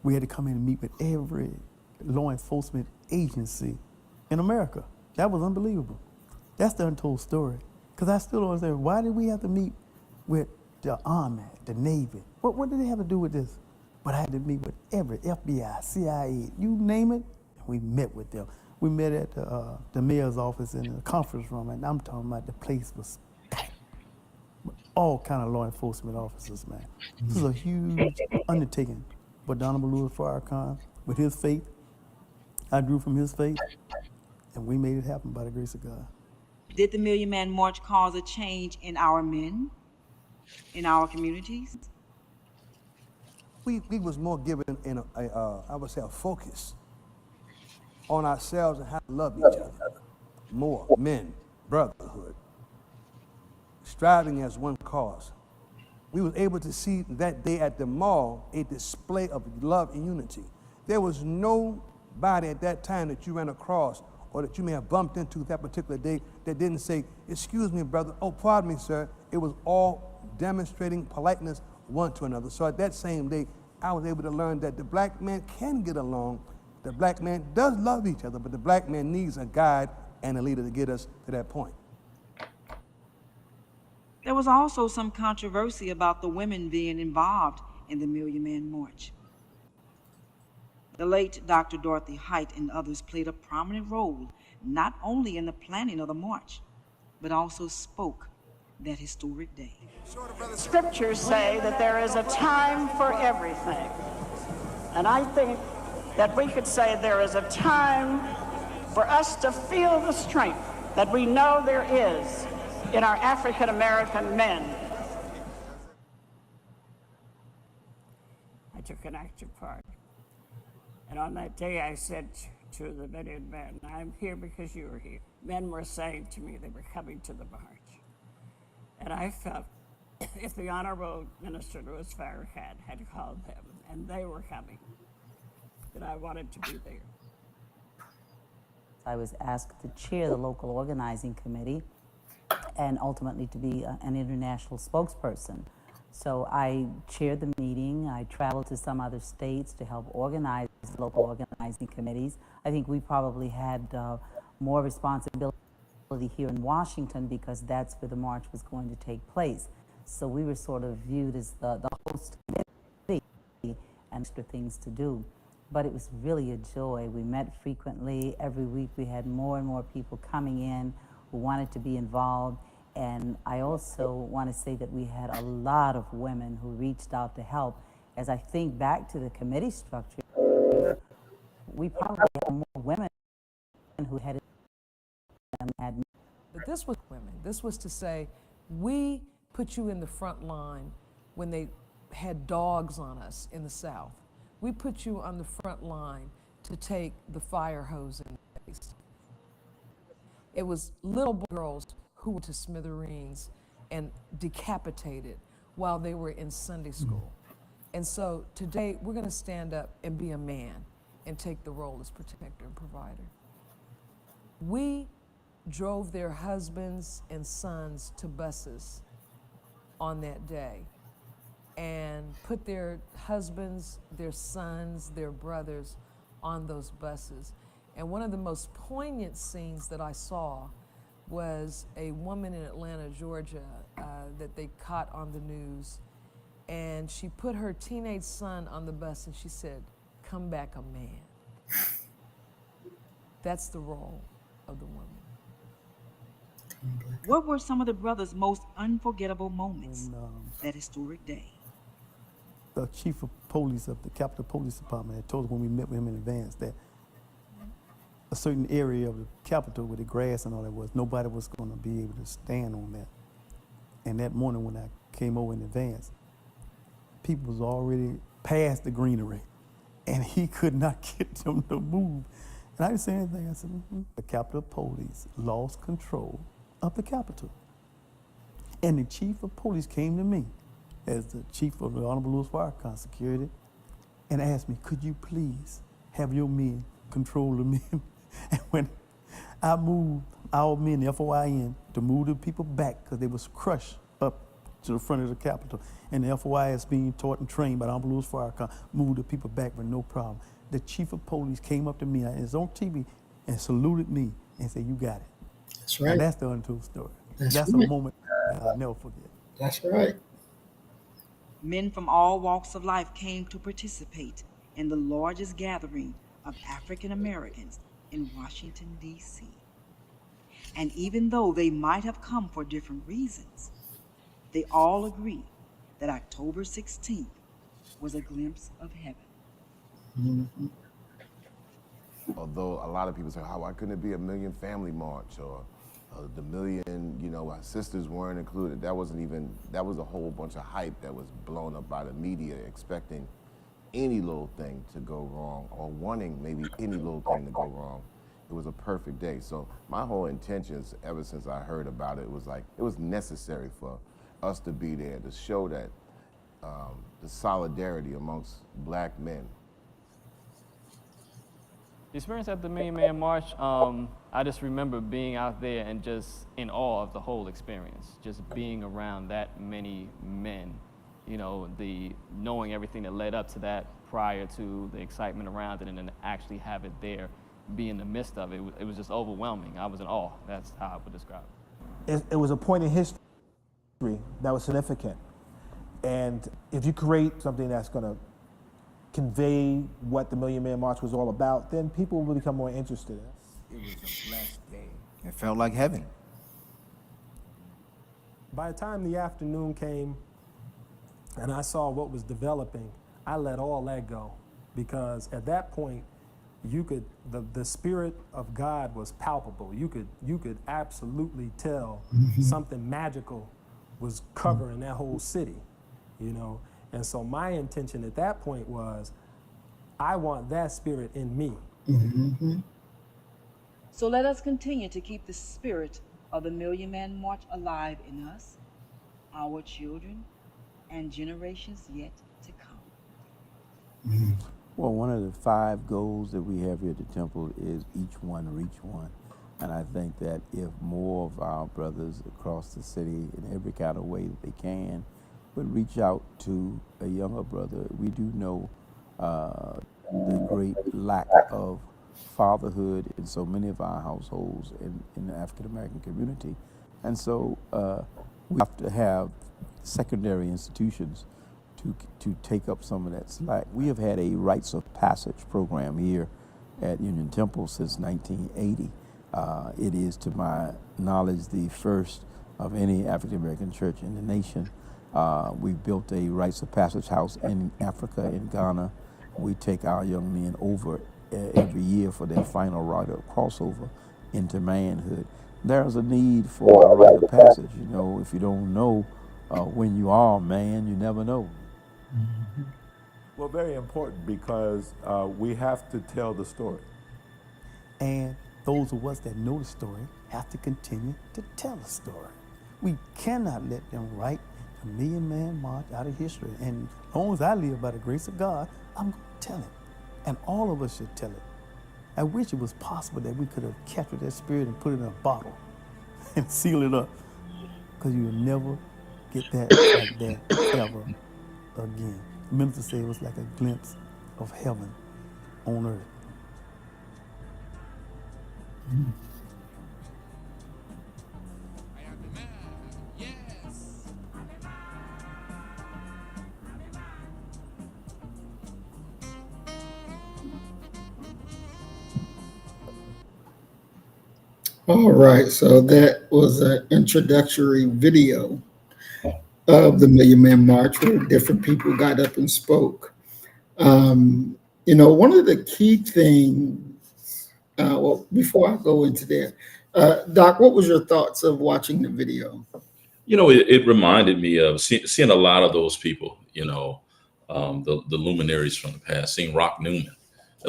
We had to come in and meet with every law enforcement agency in America. That was unbelievable. That's the untold story. Because I still don't understand, why did we have to meet with the Army, the Navy? What did they have to do with this? But I had to meet with every FBI, CIA, you name it, and we met with them. We met at the mayor's office in the conference room, and I'm talking about the place was packed. All kind of law enforcement officers, man. This is a huge undertaking. But the Honorable Louis Farrakhan, with his faith, I drew from his faith, and we made it happen by the grace of God. Did the Million Man March cause a change in our men, in our communities? We was more given in I would say a focus on ourselves and how to love each other. More men, brotherhood, striving as one cause. We was able to see that day at the mall a display of love and unity. There was nobody at that time that you ran across or that you may have bumped into that particular day that didn't say, "Excuse me, brother," "Oh, pardon me, sir." It was all demonstrating politeness one to another. So at that same day, I was able to learn that the black man can get along. The black man does love each other, but the black man needs a guide and a leader to get us to that point. There was also some controversy about the women being involved in the Million Man March. The late Dr. Dorothy Height and others played a prominent role, not only in the planning of the march, but also spoke that historic day. Scriptures say that there is a time for everything. And I think that we could say there is a time for us to feel the strength that we know there is in our African American men. I took an active part. And on that day, I said to the Million Men, "I'm here because you are here." Men were saying to me they were coming to the march. And I felt if the Honorable Minister Louis Farrakhan had called them and they were coming, that I wanted to be there. I was asked to chair the local organizing committee and ultimately to be an international spokesperson. So I chaired the meeting. I traveled to some other states to help organize local organizing committees. I think we probably had more responsibility here in Washington because that's where the march was going to take place. So we were sort of viewed as the host committee and extra things to do. But it was really a joy. We met frequently. Every week we had more and more people coming in who wanted to be involved. And I also want to say that we had a lot of women who reached out to help. As I think back to the committee structure, we probably had more women who had had. But this was women. This was to say, we put you in the front line when they had dogs on us in the South. We put you on the front line to take the fire hose in the face. It was little girls who were to smithereens and decapitated while they were in Sunday school. And so today we're going to stand up and be a man and take the role as protector and provider. We drove their husbands and sons to buses on that day and put their husbands, their sons, their brothers on those buses. And one of the most poignant scenes that I saw was a woman in Atlanta, Georgia, that they caught on the news. And she put her teenage son on the bus and she said, "Come back a man." That's the role of the woman. What were some of the brothers' most unforgettable moments that historic day? The chief of police of the Capitol Police Department had told us when we met with him in advance that a certain area of the Capitol where the grass and all that was. Nobody was going to be able to stand on that. And that morning when I came over in advance, people was already past the greenery, and he could not get them to move. And I didn't say anything. I said, The Capitol Police lost control of the Capitol. And the chief of police came to me as the chief of the Honorable Louis Farrakhan Security and asked me, could you please have your men control the men? And when I moved our men, the FOIN, to move the people back because they was crushed up to the front of the Capitol, and the FOIS being taught and trained by the Honorable Louis Farrakhan, moved the people back with no problem. The chief of police came up to me, and it's on TV, and saluted me and said, you got it. That's right. And that's the untold story. That's right. a moment I'll never forget. That's right. Men from all walks of life came to participate in the largest gathering of African Americans in Washington, D.C. And even though they might have come for different reasons, they all agree that October 16th was a glimpse of heaven. Mm-hmm. Although a lot of people say, why couldn't it be a million family march or the million, our sisters weren't included. That was a whole bunch of hype that was blown up by the media, expecting any little thing to go wrong or wanting maybe any little thing to go wrong. It was a perfect day. So my whole intentions ever since I heard about it was like, it was necessary for us to be there to show that the solidarity amongst black men. The experience at the Million Man March, I just remember being out there and just in awe of the whole experience, just being around that many men, the knowing everything that led up to that prior to the excitement around it, and then to actually have it there, be in the midst of it. It was just overwhelming. I was in awe. That's how I would describe it. It was a point in history that was significant. And if you create something that's going to convey what the Million Man March was all about, then people will become more interested. It was a blessed day. It felt like heaven. By the time the afternoon came and I saw what was developing, I let all that go, because at that point, the spirit of God was palpable. You could absolutely tell something magical was covering that whole city, And so my intention at that point was, I want that spirit in me. Mm-hmm. So let us continue to keep the spirit of the Million Man March alive in us, our children, and generations yet to come. Well, one of the 5 goals that we have here at the temple is each one reach one. And I think that if more of our brothers across the city in every kind of way that they can would reach out to a younger brother, we do know the great lack of fatherhood in so many of our households in the African American community. And so we have to have secondary institutions to take up some of that slack. We have had a rites of passage program here at Union Temple since 1980. It is, to my knowledge, the first of any African American church in the nation. We've built a rites of passage house in Africa, in Ghana. We take our young men over every year for their final rite of crossover into manhood. There's a need for a rite of passage. If you don't know when you are a man, you never know. Mm-hmm. Well, very important, because we have to tell the story. And those of us that know the story have to continue to tell the story. We cannot let them write the Million Man March out of history. And as long as I live by the grace of God, I'm going to tell it. And all of us should tell it. I wish it was possible that we could have captured that spirit and put it in a bottle and seal it up, because you will never get that like that ever again. The minister said it was like a glimpse of heaven on earth. Mm. All right, so that was an introductory video of the Million Man March where different people got up and spoke. One of the key things Well, before I go into that, Doc, what was your thoughts of watching the video? It reminded me of seeing a lot of those people, the luminaries from the past, seeing Rock Newman,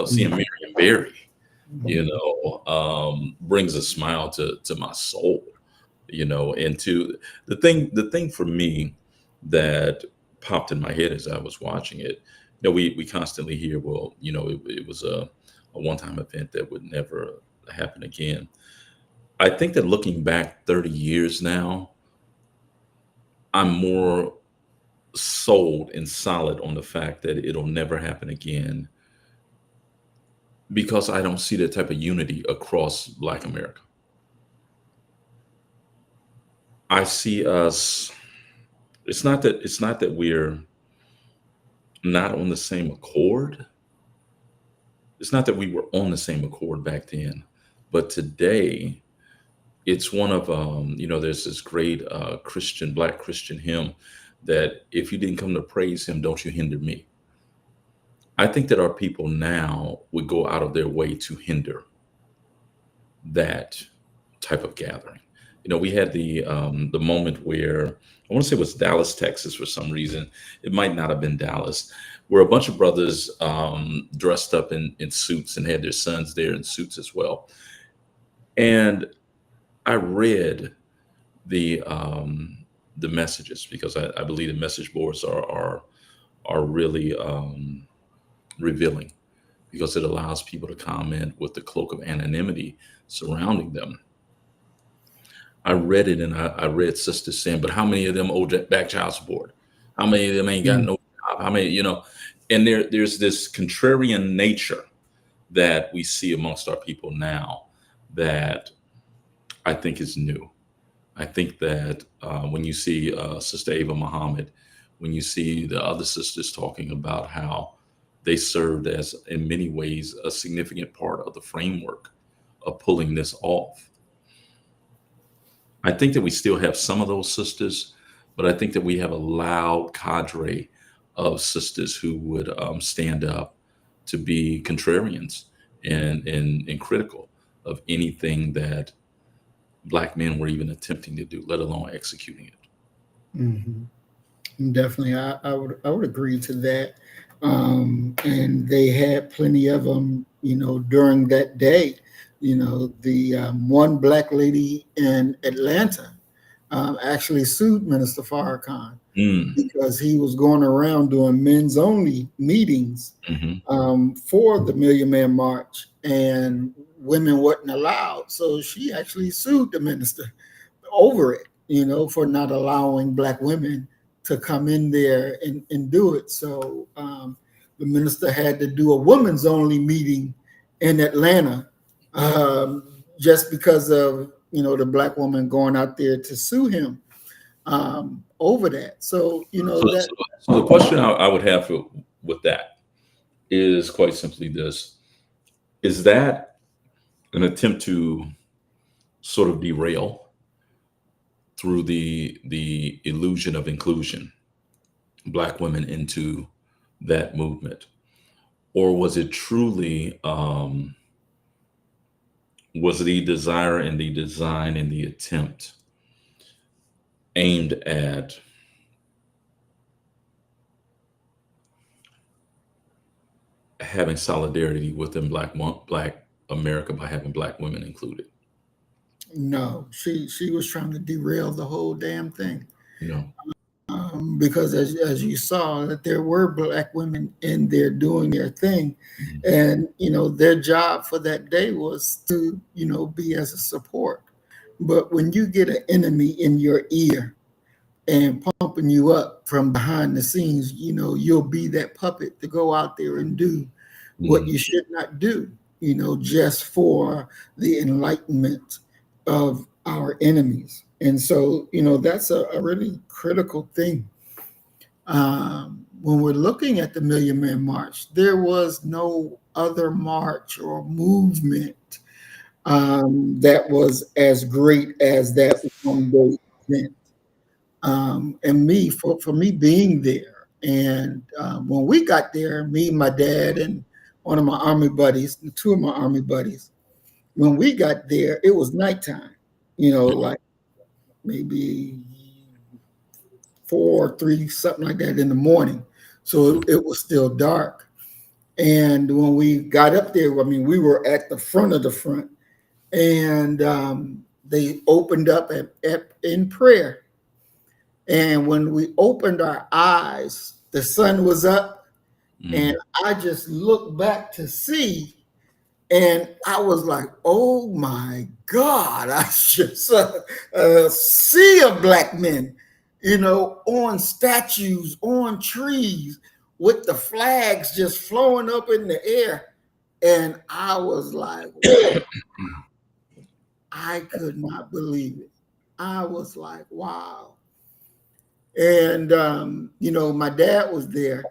seeing Mhm. Marion Barry, brings a smile to my soul, and to the thing for me that popped in my head as I was watching it. We constantly hear, well, it was a one-time event that would never happen again. I think that looking back 30 years now, I'm more sold and solid on the fact that it'll never happen again because I don't see that type of unity across Black America. I see us. It's not that we're not on the same accord. It's not that we were on the same accord back then, but today it's one of there's this great Black Christian hymn that if you didn't come to praise him, don't you hinder me. I think that our people now would go out of their way to hinder that type of gathering. We had the moment where I want to say it was Dallas, Texas, for some reason. It might not have been Dallas, where a bunch of brothers dressed up in suits and had their sons there in suits as well. And I read the messages because I believe the message boards are really revealing because it allows people to comment with the cloak of anonymity surrounding them. I read it and I read sisters saying, but how many of them owe back child support? How many of them ain't got Mm. no job? How many, and there's this contrarian nature that we see amongst our people now that I think is new. I think that when you see Sister Ava Muhammad, when you see the other sisters talking about how they served as, in many ways, a significant part of the framework of pulling this off. I think that we still have some of those sisters, but I think that we have a loud cadre of sisters who would stand up to be contrarians and critical of anything that Black men were even attempting to do, let alone executing it. Mhm. Definitely, I would agree to that. And they had plenty of them, during that day. The one Black lady in Atlanta actually sued Minister Farrakhan Mm. because he was going around doing men's only meetings Hmm. for the Million Man March, and women wasn't allowed. So she actually sued the minister over it, for not allowing Black women to come in there and do it. So the minister had to do a women's only meeting in Atlanta just because of, the Black woman going out there to sue him over that. So, So, that. so, so the question I would have with that is quite simply this: is that an attempt to sort of derail through the illusion of inclusion Black women into that movement, or was it truly was the desire and the design and the attempt aimed at having solidarity within Black America by having Black women included? No, she was trying to derail the whole damn thing. You know, Because as you saw, that there were Black women in there doing their thing, Mhm. and their job for that day was to be as a support. But when you get an enemy in your ear and pumping you up from behind the scenes, you'll be that puppet to go out there and do what Mhm. you should not do, just for the enlightenment of our enemies. And so, that's a really critical thing. When we're looking at the Million Man March, there was no other march or movement that was as great as that one day event. And for me being there, and when we got there, me, my dad, and one of my army buddies, two of my army buddies, when we got there, it was nighttime, like maybe 4 or 3, something like that in the morning. So it was still dark. And when we got up there, I mean, we were at the front of the front, and they opened up in prayer. And when we opened our eyes, the sun was up, and I just looked back to see, and I was like, oh my God, I just a sea of black men, on statues, on trees, with the flags just flowing up in the air. And I was like, wow. I could not believe it. I was like, wow. And, my dad was there.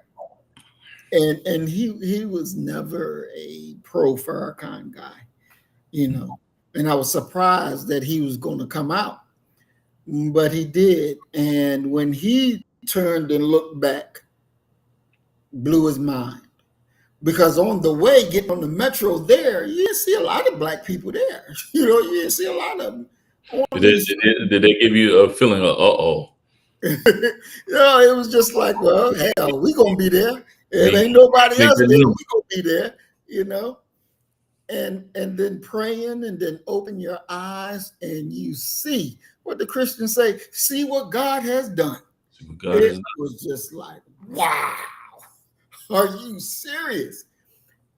And he was never a pro Farrakhan guy, and I was surprised that he was going to come out, but he did. And when he turned and looked back, blew his mind, because on the way getting on the metro there, you didn't see a lot of black people there. You didn't see a lot of them. Did they give you a feeling of uh-oh? It was just like, well, hell, we gonna be there. It ain't nobody else there. We gonna be there, and then praying, and then open your eyes and you see what the Christians say. See what God has done. It was just like, wow, are you serious?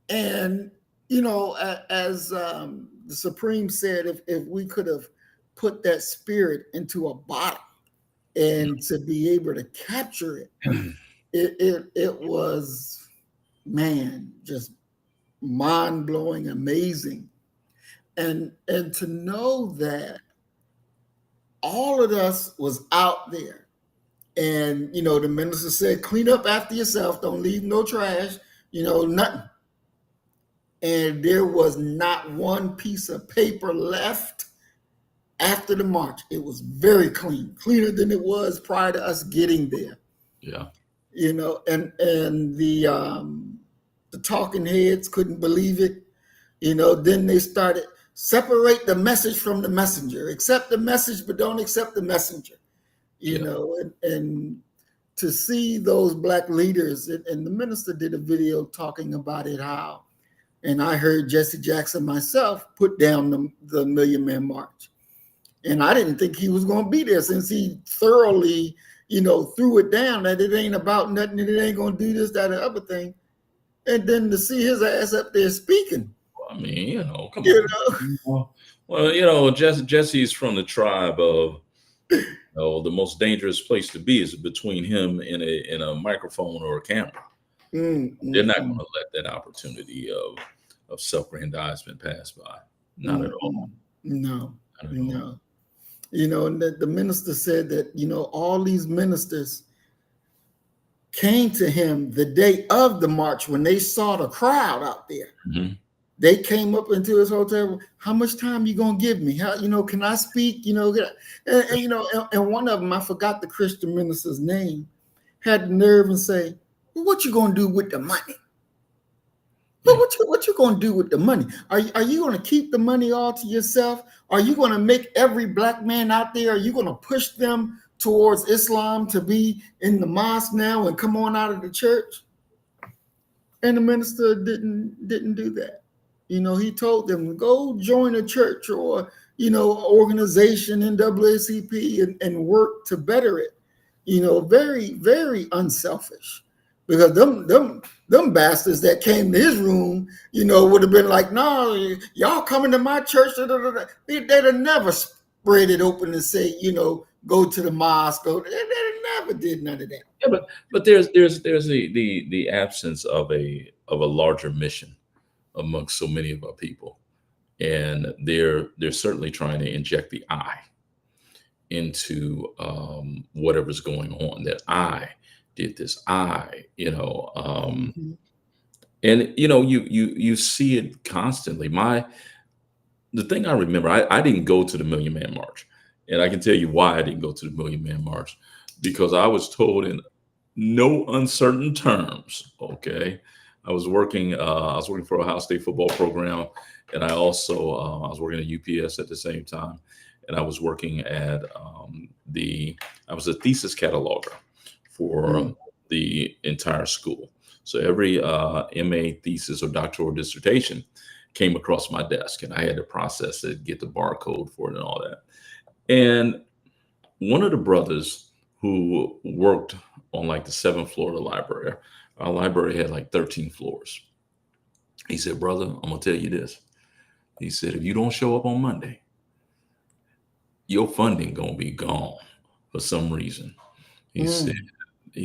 And as the Supreme said, if we could have put that spirit into a bottle and to be able to capture it, it was, man, just mind-blowing, amazing. And to know that all of us was out there, and the minister said, clean up after yourself, don't leave no trash, nothing. And there was not one piece of paper left after the march. It was very clean, cleaner than it was prior to us getting there. Yeah. And the talking heads couldn't believe it. Then they started, separate the message from the messenger. Accept the message, but don't accept the messenger. And to see those black leaders, and the minister did a video talking about it, how, and I heard Jesse Jackson myself put down the Million Man March. And I didn't think he was going to be there, since he thoroughly, threw it down, that it ain't about nothing, and it ain't going to do this, that, or other thing. And then to see his ass up there speaking. I mean, come on. Well, Jesse's from the tribe of, the most dangerous place to be is between him and a microphone or a camera. They're not going to let that opportunity of self-aggrandizement pass by. Not at all. No. And the minister said that, all these ministers came to him the day of the march when they saw the crowd out there. They came up into his hotel. How much time you gonna give me? How, can I speak? And one of them, I forgot the Christian minister's name, had the nerve and say, well, what you gonna do with the money? But what you gonna do with the money? Are you gonna keep the money all to yourself? Are you gonna make every black man out there? Are you gonna push them towards Islam to be in the mosque now and come on out of the church? And the minister didn't do that. He told them, go join a church or organization, NAACP, and work to better it. Very, very unselfish. Because them bastards that came to his room, would have been like, no, y'all coming to my church. They'd have never spread it open and say, go to the mosque. They never did none of that. Yeah, but there's the absence of a larger mission amongst so many of our people, and they're certainly trying to inject the I into whatever's going on. That I did this, and you see it constantly. The thing I remember, I didn't go to the Million Man March, and I can tell you why I didn't go to the Million Man March, because I was told in no uncertain terms, okay, I was working for Ohio State football program, and I also I was working at UPS at the same time, and I was working at I was a thesis cataloger for the entire school. So every MA thesis or doctoral dissertation came across my desk, and I had to process it, get the barcode for it, and all that. And one of the brothers who worked on like the seventh floor of the library, our library had like 13 floors. He said, "Brother, I'm gonna tell you this." He said, "If you don't show up on Monday, your funding gonna be gone for some reason." He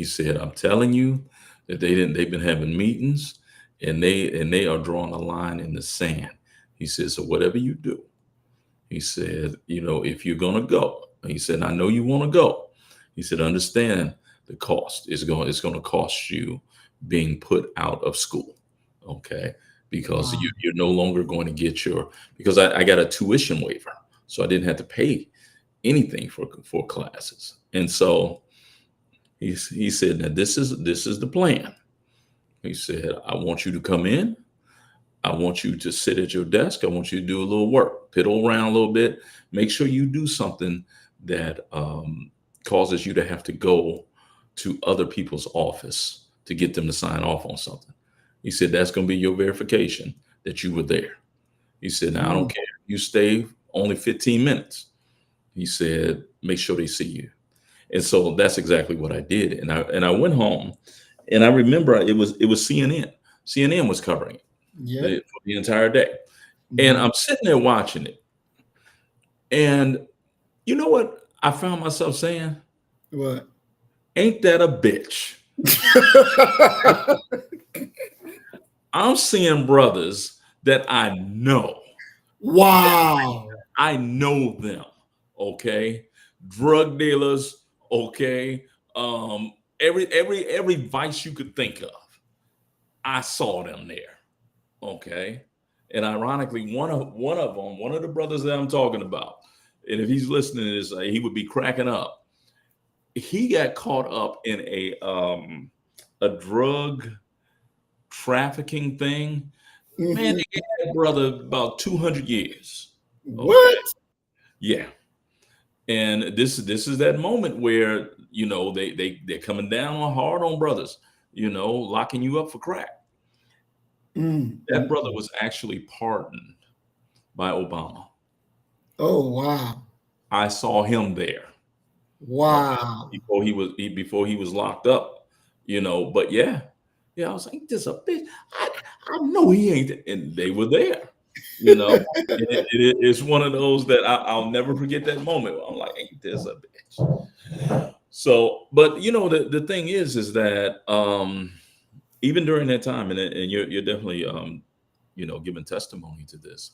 said, "I'm telling you that they've been having meetings and they are drawing a line in the sand." He said, "So whatever you do," he said, "if you're gonna go," he said, "I know you want to go." He said, "Understand the cost. It's going to cost you being put out of school, okay? Because Wow. you're no longer going to get because I got a tuition waiver, so I didn't have to pay anything for classes." And so he said, "Now this is the plan." He said, "I want you to come in. I want you to sit at your desk. I want you to do a little work, piddle around a little bit. Make sure you do something that causes you to have to go to other people's office to get them to sign off on something." He said, "That's going to be your verification that you were there." He said, "Now, I don't care. You stay only 15 minutes." He said, "Make sure they see you." And so that's exactly what I did. And I went home, and I remember it was CNN. CNN was covering it Yep. for the entire day. And I'm sitting there watching it. And you know what I found myself saying? What? Ain't that a bitch? I'm seeing brothers that I know. Wow. I know them. Okay. Drug dealers. Okay. Every vice you could think of, I saw them there. Okay. And ironically, one of them, one of the brothers that I'm talking about, and if he's listening to this, he would be cracking up. He got caught up in a drug trafficking thing. Man, they gave that brother about 200 years. Okay. What? Yeah. And this is that moment where they're coming down hard on brothers, locking you up for crack. That brother was actually pardoned by Obama. Oh, wow. I saw him there. Wow. Before he was locked up, But yeah, I was like, "This a bitch. I know he ain't." And they were there, it's one of those that I'll never forget that moment. I'm like, "Ain't this a bitch?" So, but the thing is that even during that time, and you're definitely giving testimony to this,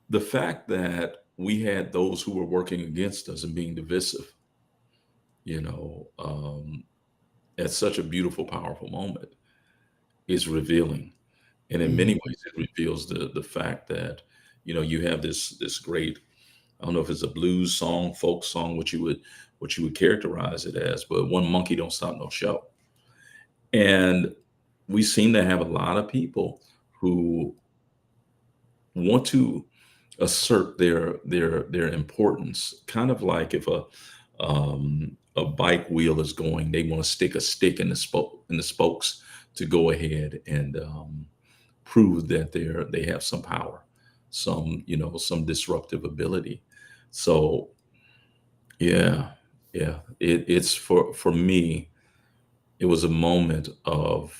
the fact that we had those who were working against us and being divisive, you know, um, at such a beautiful, powerful moment is revealing. And in many ways, it reveals the fact that, you have this great, I don't know if it's a blues song, folk song, what you would characterize it as, but one monkey don't stop no show. And we seem to have a lot of people who want to assert their importance, kind of like if a bike wheel is going, they want to stick a stick in the spokes to go ahead and prove that they have some power, some disruptive ability. So yeah, it's for me, it was a moment of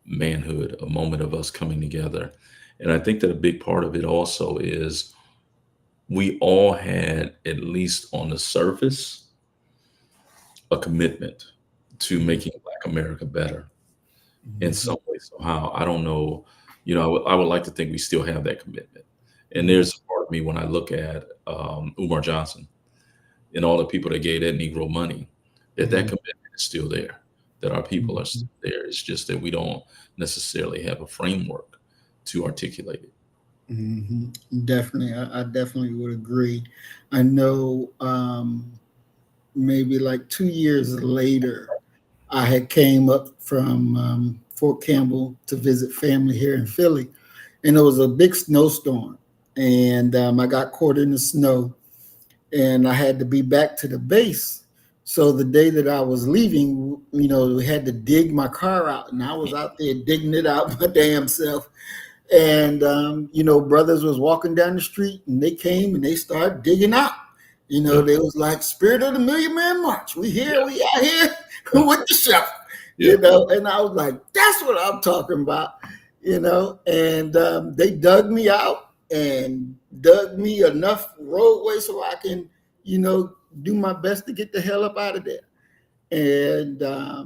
manhood, a moment of us coming together. And I think that a big part of it also is we all had, at least on the surface, a commitment to making Black America better in some way, somehow. I don't know, I would like to think we still have that commitment. And there's a part of me when I look at Umar Johnson and all the people that gave that Negro money, that commitment is still there, that our people are still there. It's just that we don't necessarily have a framework to articulate it. Definitely. I definitely would agree. I know maybe like 2 years later, I had came up from Fort Campbell to visit family here in Philly, and it was a big snowstorm, and I got caught in the snow, and I had to be back to the base. So the day that I was leaving, we had to dig my car out, and I was out there digging it out my damn self. And brothers was walking down the street, and they came and they started digging out. They was like, "Spirit of the Million Man March, we here, we out here with the shovel." And I was like, "That's what I'm talking about." And they dug me out and dug me enough roadway so I can, do my best to get the hell up out of there. And I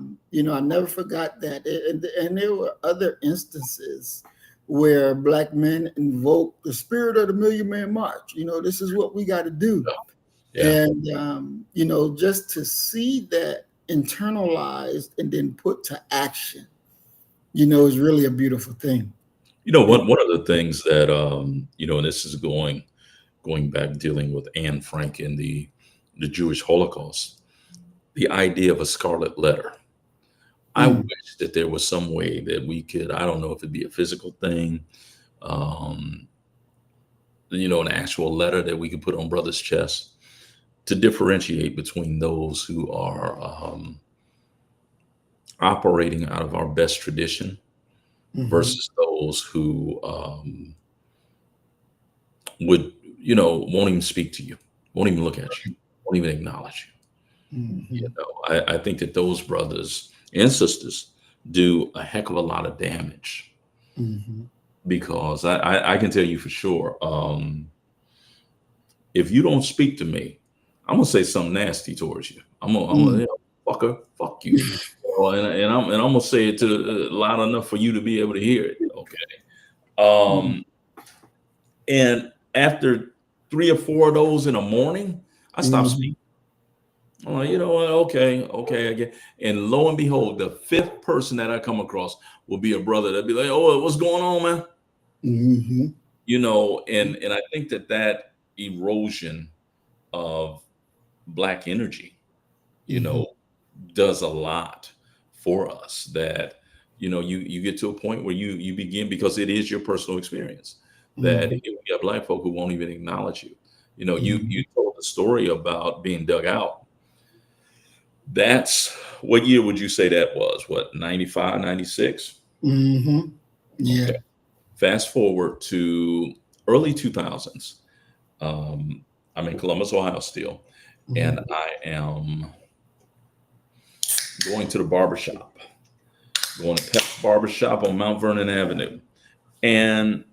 never forgot that. And there were other instances where Black men invoke the spirit of the Million Man March. This is what we got to do. Yeah. And just to see that internalized and then put to action, is really a beautiful thing. One of the things that and this is going back, dealing with Anne Frank and the Jewish Holocaust, the idea of a scarlet letter. I wish that there was some way that we could, I don't know if it'd be a physical thing, an actual letter that we could put on brothers' chests to differentiate between those who are operating out of our best tradition versus those who would, won't even speak to you, won't even look at you, won't even acknowledge you. I think that those brothers and sisters do a heck of a lot of damage because I can tell you for sure, if you don't speak to me, I'm gonna say something nasty towards you. I'm gonna fucker, fuck you, and I'm gonna say it to loud enough for you to be able to hear it. Okay. And after 3 or 4 of those in the morning, I stopped speaking. I'm like, you know what? Okay, again. And lo and behold, the 5th person that I come across will be a brother that'd be like, "Oh, what's going on, man?" And I think that erosion of Black energy, does a lot for us. That you get to a point where you begin, because it is your personal experience, that you have Black folk who won't even acknowledge you. You told the story about being dug out. That's, what year would you say that was? What, 95, 96? Yeah. Okay. Fast forward to early 2000s. I'm in Columbus, Ohio still, and I am going to the barbershop, going to Pep's Barbershop on Mount Vernon Avenue. And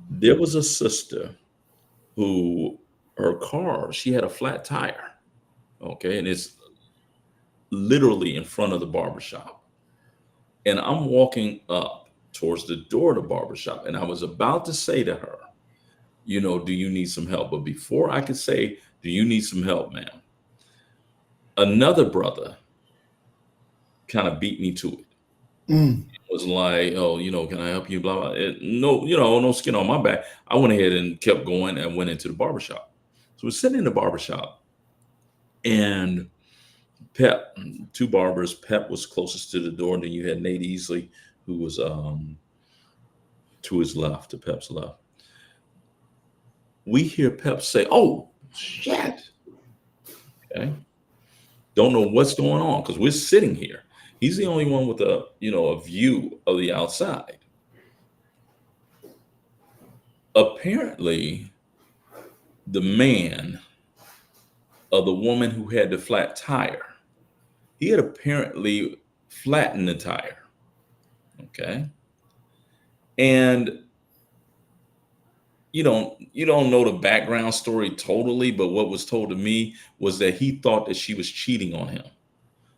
there was a sister who, her car, she had a flat tire. Okay. And it's literally in front of the barbershop. And I'm walking up towards the door of the barbershop, and I was about to say to her, "Do you need some help?" But before I could say, "Do you need some help, ma'am?" another brother kind of beat me to it. It was like, "Oh, can I help you?" Blah, blah. No, no skin on my back. I went ahead and kept going and went into the barbershop. So we're sitting in the barbershop, and Pep, 2 barbers. Pep was closest to the door, and then you had Nate Easley, who was to his left, to Pep's left. We hear Pep say, "Oh, shit." Okay. Don't know what's going on, because we're sitting here. He's the only one with a view of the outside. Apparently, the man of the woman who had the flat tire, he had apparently flattened the tire. Okay. And you don't know the background story totally, but what was told to me was that he thought that she was cheating on him.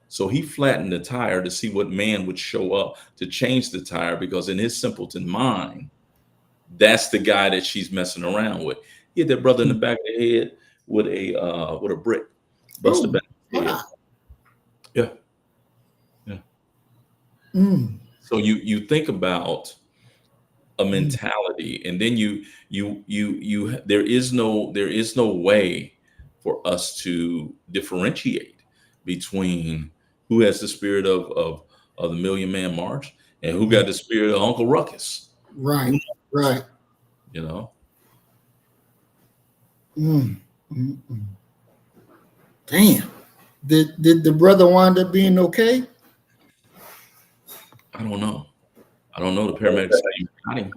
So he flattened the tire to see what man would show up to change the tire, because in his simpleton mind, that's the guy that she's messing around with. He hit that brother in the back of the head with a brick. Busted back his head. Yeah. Yeah. So you think about a mentality, and then you there is no way for us to differentiate, between who has the spirit of the Million Man March and who got the spirit of Uncle Ruckus. Right, right. You know. Damn. Did the brother wind up being okay? I don't know. I don't know. The paramedics say he got him.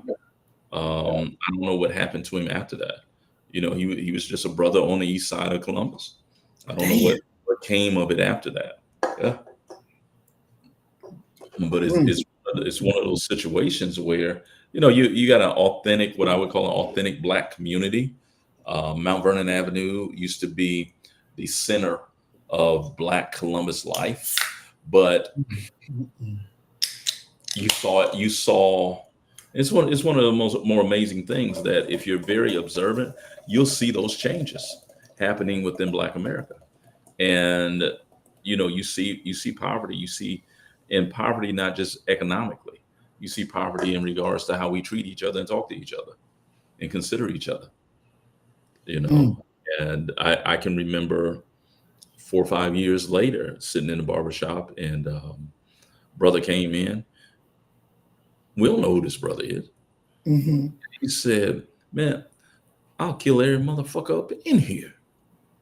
I don't know what happened to him after that. You know, he was just a brother on the east side of Columbus. I don't know what came of it after that. Yeah. But it's one of those situations where, you know, you got an authentic, what I would call an authentic Black community. Mount Vernon Avenue used to be the center of Black Columbus life, but you saw it's one of the more amazing things that if you're very observant, you'll see those changes happening within Black America. And you know, you see poverty, you see in poverty not just economically, you see poverty in regards to how we treat each other and talk to each other and consider each other, you know. And I can remember 4 or 5 years later sitting in the barbershop and brother came in. We don't know who this brother is. He said, man, I'll kill every motherfucker up in here.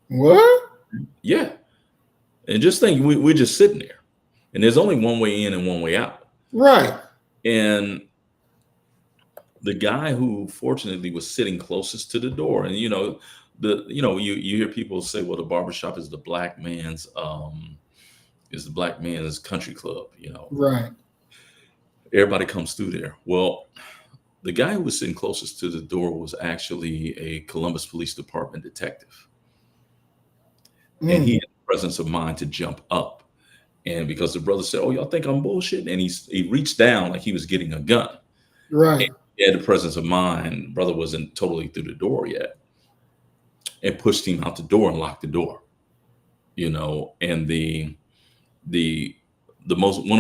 What? Yeah. And just think, we're just sitting there. And there's only one way in and one way out. Right. And the guy who fortunately was sitting closest to the door, and you know, you hear people say, well, the barbershop is the black man's country club, you know. Right. Everybody comes through there. Well, the guy who was sitting closest to the door was actually a Columbus Police Department detective. And he had the presence of mind to jump up. And because the brother said, oh, y'all think I'm bullshitting? And he reached down like he was getting a gun. Right. And he had the presence of mind. Brother wasn't totally through the door yet. And pushed him out the door and locked the door. You know, and one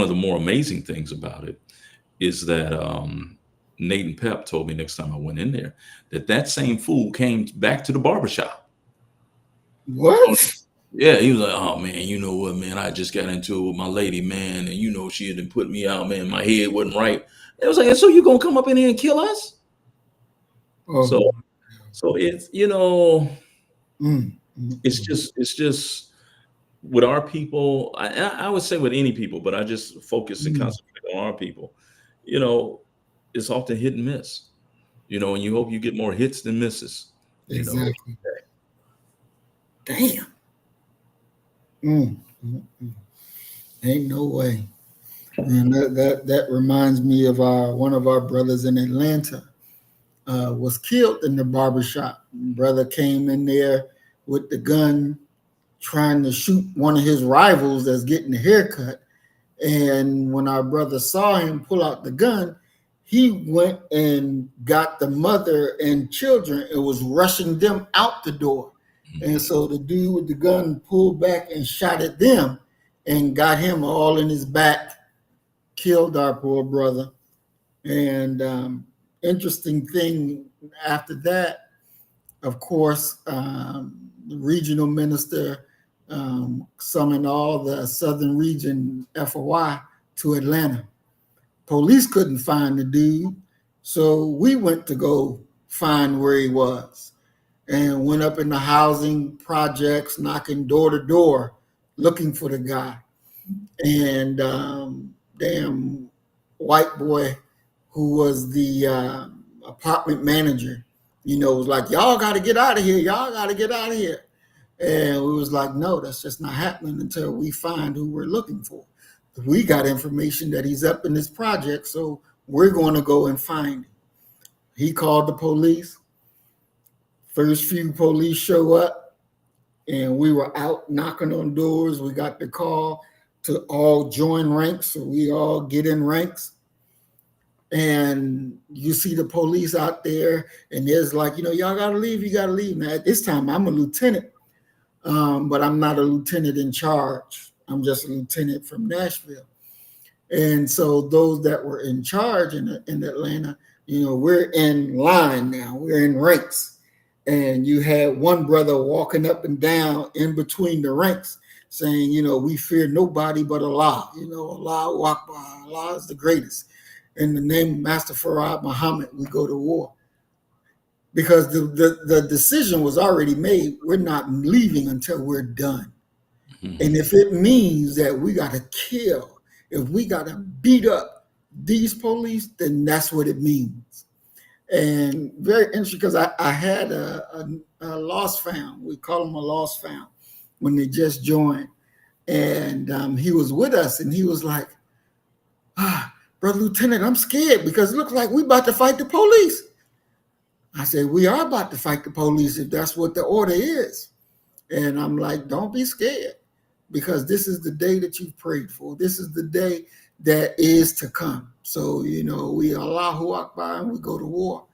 of the more amazing things about it is that Nate and Pep told me next time I went in there that same fool came back to the barbershop. What? Yeah, he was like, oh man, you know what, man, I just got into it with my lady, man, and you know she had put me out, man, my head wasn't right. It was like, so you gonna come up in here and kill us? So it's, you know, it's just with our people, I would say with any people, but I just focus and concentrate on our people. You know, it's often hit and miss, you know, and you hope you get more hits than misses. Exactly. Damn. Ain't no way. And that reminds me of one of our brothers in Atlanta was killed in the barbershop. Brother came in there with the gun trying to shoot one of his rivals that's getting a haircut. And when our brother saw him pull out the gun, he went and got the mother and children and was rushing them out the door. And so the dude with the gun pulled back and shot at them and got him all in his back, killed our poor brother. And interesting thing after that, of course, the regional minister summoned all the southern region FOI to Atlanta. Police couldn't find the dude, so we went to go find where he was and went up in the housing projects, knocking door to door, looking for the guy. And damn white boy who was the apartment manager, you know, was like, y'all got to get out of here. Y'all got to get out of here. And we was like, no, that's just not happening until we find who we're looking for. We got information that he's up in this project, so we're going to go and find him. He called the police. First few police show up, and we were out knocking on doors. We got the call to all join ranks, so we all get in ranks. And you see the police out there, and there's like, you know, y'all got to leave, you got to leave. Now, at this time, I'm a lieutenant, but I'm not a lieutenant in charge. I'm just a lieutenant from Nashville. And so those that were in charge in Atlanta, you know, we're in line now, we're in ranks. And you had one brother walking up and down in between the ranks saying, you know, we fear nobody but Allah. You know, Allah Akbar, Allah is the greatest. In the name of Master Farad Muhammad, we go to war. Because the decision was already made. We're not leaving until we're done. And if it means that we got to kill, if we got to beat up these police, then that's what it means. And very interesting, because I had a lost found. We call him a lost found when they just joined. And he was with us, and he was like, Brother Lieutenant, I'm scared because it looks like we about to fight the police. I said, we are about to fight the police if that's what the order is. And I'm like, don't be scared, because this is the day that you've prayed for. This is the day that is to come. So, you know, we Allahu Akbar and we go to war.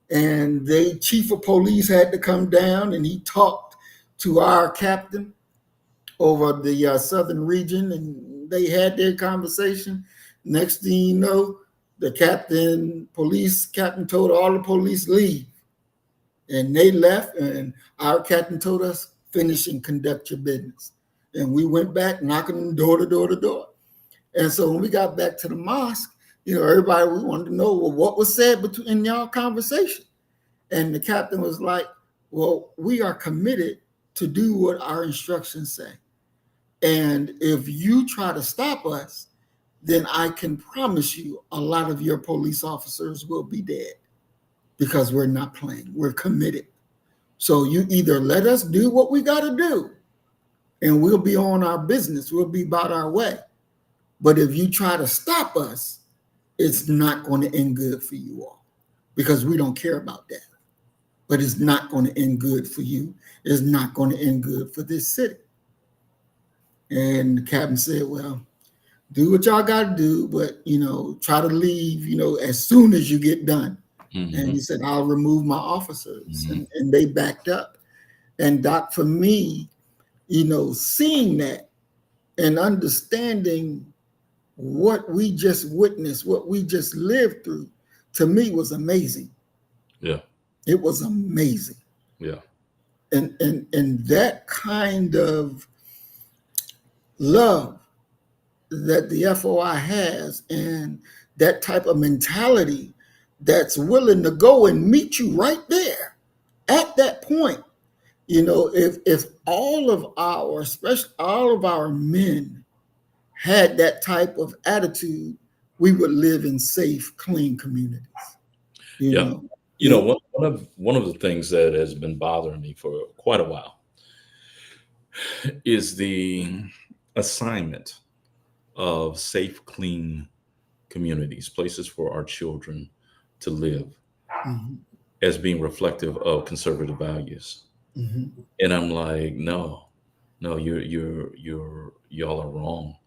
And the chief of police had to come down, and he talked to our captain over the southern region, and they had their conversation. Next thing you know, the police captain told all the police leave. And they left, and our captain told us, finish and conduct your business. And we went back knocking door to door to door. And so when we got back to the mosque, you know, everybody, we wanted to know, well, what was said in y'all conversation? And the captain was like, well, we are committed to do what our instructions say. And if you try to stop us, then I can promise you a lot of your police officers will be dead, because we're not playing. We're committed. So you either let us do what we got to do, and we'll be on our business. We'll be about our way. But if you try to stop us, it's not going to end good for you all, because we don't care about that. But it's not going to end good for you. It's not going to end good for this city. And the captain said, well, do what y'all got to do, but, you know, try to leave, you know, as soon as you get done. And he said, I'll remove my officers. And they backed up. And Doc, for me, you know, seeing that and understanding what we just witnessed, what we just lived through, to me was amazing. Yeah. It was amazing. Yeah. And that kind of love that the FOI has, and that type of mentality that's willing to go and meet you right there at that point. You know, if all of our, especially all of our men, had that type of attitude, we would live in safe, clean communities. You know, one of the things that has been bothering me for quite a while is the assignment of safe, clean communities, places for our children to live, as being reflective of conservative values. And I'm like, no, y'all are wrong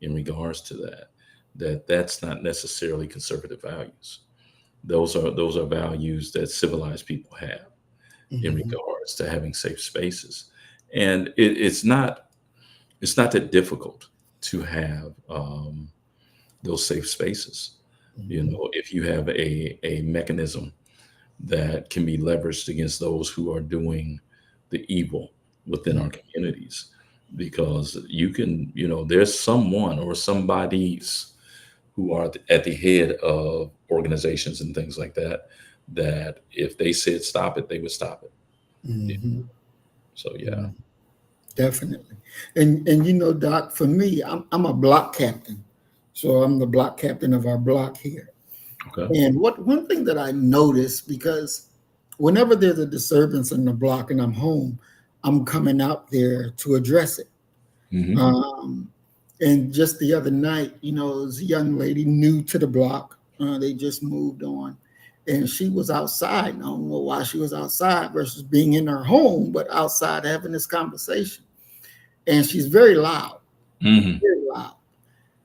in regards to that. That's not necessarily conservative values. Those are values that civilized people have in regards to having safe spaces. And it's not that difficult to have those safe spaces. You know, if you have a mechanism that can be leveraged against those who are doing the evil within our communities, because you can, you know, there's someone or somebody's who are at the head of organizations and things like that, that if they said stop it, they would stop it. You know? So yeah. Definitely. And you know, Doc, for me, I'm a block captain. So I'm the block captain of our block here. Okay. And one thing that I noticed, because whenever there's a disturbance in the block and I'm home, I'm coming out there to address it. And just the other night, you know, it was a young lady new to the block. They just moved on. And she was outside. I don't know why she was outside versus being in her home, but outside having this conversation. And she's very loud. Very loud.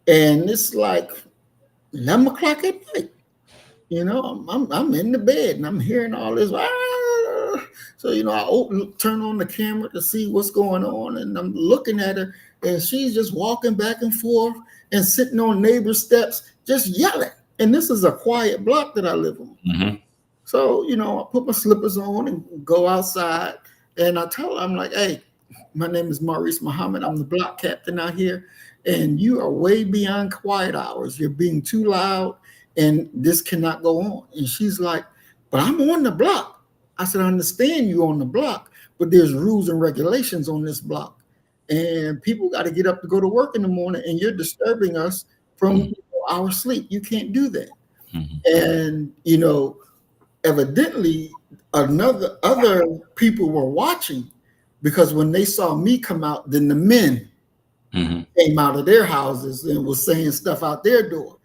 And it's like 11 o'clock at night. You know, I'm in the bed and I'm hearing all this. So, you know, I turn on the camera to see what's going on, and I'm looking at her, and she's just walking back and forth and sitting on neighbor steps, just yelling. And this is a quiet block that I live on. So, you know, I put my slippers on and go outside, and I tell her, I'm like, hey, My name is Maurice Muhammad. I'm the block captain out here, and you are way beyond quiet hours. You're being too loud, and this cannot go on." And she's like, "But I'm on the block." I said, "I understand you on the block, but there's rules and regulations on this block, and people got to get up to go to work in the morning, and you're disturbing us from our sleep. You can't do that." And evidently, other people were watching, because when they saw me come out, then the men came out of their houses and was saying stuff out their door.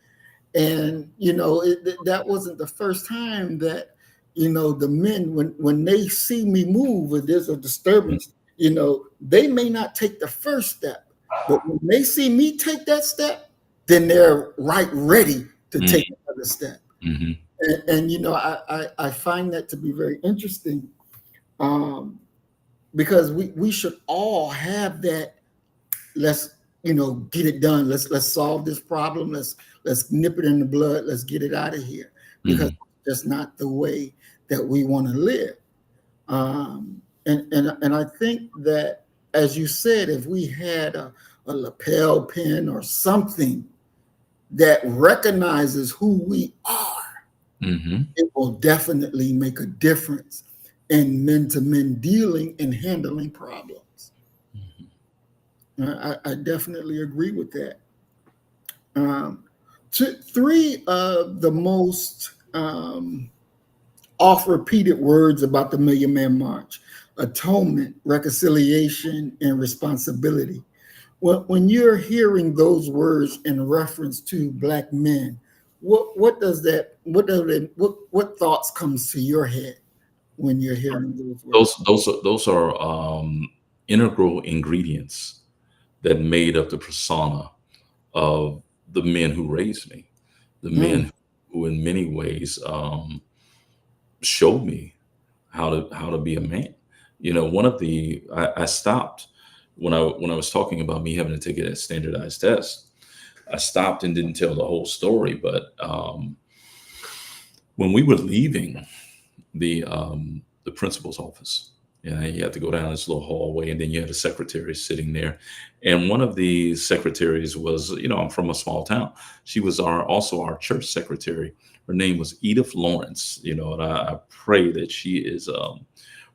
And that wasn't the first time that the men, when they see me move or there's a disturbance, they may not take the first step, but when they see me take that step, then they're right ready to take another step. And I find that to be very interesting, because we should all have that. Let's get it done. Let's solve this problem. Let's nip it in the bud. Let's get it out of here, because that's not the way that we want to live. And I think that, as you said, if we had a lapel pin or something that recognizes who we are, it will definitely make a difference in men-to-men dealing and handling problems. I definitely agree with that. Three of the most oft-repeated words about the Million Man March: atonement, reconciliation, and responsibility. When you're hearing those words in reference to Black men, what thoughts comes to your head when you're hearing those words? Those are integral ingredients that made up the persona of the men who raised me, the men who in many ways showed me how to be a man. One of the I stopped when I was talking about me having to take that standardized test. I stopped and didn't tell the whole story, but when we were leaving the principal's office, you had to go down this little hallway, and then you had a secretary sitting there. And one of the secretaries was, I'm from a small town. She was also our church secretary. Her name was Edith Lawrence, and I pray that she is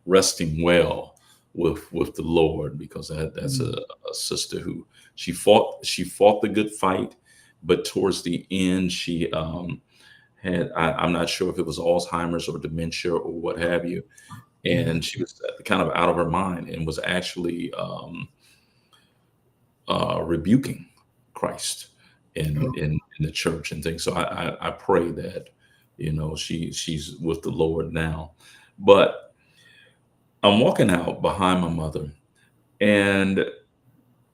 resting well with the Lord, because that's a sister who she fought the good fight, but towards the end she had, I'm not sure if it was Alzheimer's or dementia or what have you. And she was kind of out of her mind and was actually rebuking Christ in the church and things. So I pray that she's with the Lord now. But I'm walking out behind my mother, and